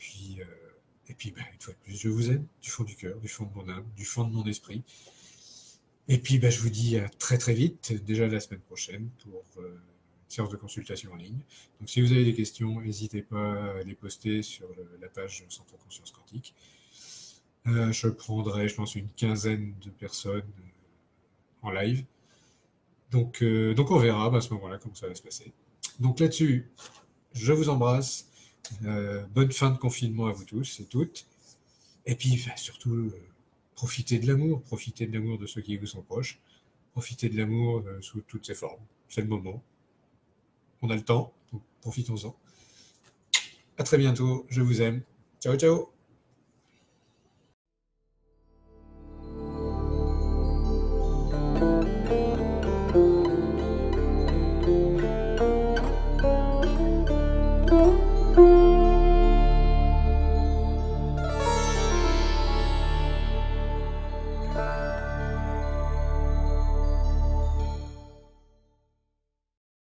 Et puis bah, une fois de plus, je vous aime du fond du cœur, du fond de mon âme, du fond de mon esprit. Et puis, bah, je vous dis à très très vite, déjà la semaine prochaine, pour une séance de consultation en ligne. Donc, si vous avez des questions, n'hésitez pas à les poster sur la page Centre Conscience Quantique. Je prendrai, je pense, une quinzaine de personnes en live. Donc on verra à ce moment-là comment ça va se passer. Donc là-dessus, je vous embrasse. Bonne fin de confinement à vous tous et toutes. Et puis bah, surtout, profitez de l'amour de ceux qui vous sont proches, profitez de l'amour sous toutes ses formes. C'est le moment. On a le temps, donc profitons-en. À très bientôt, je vous aime. Ciao, ciao.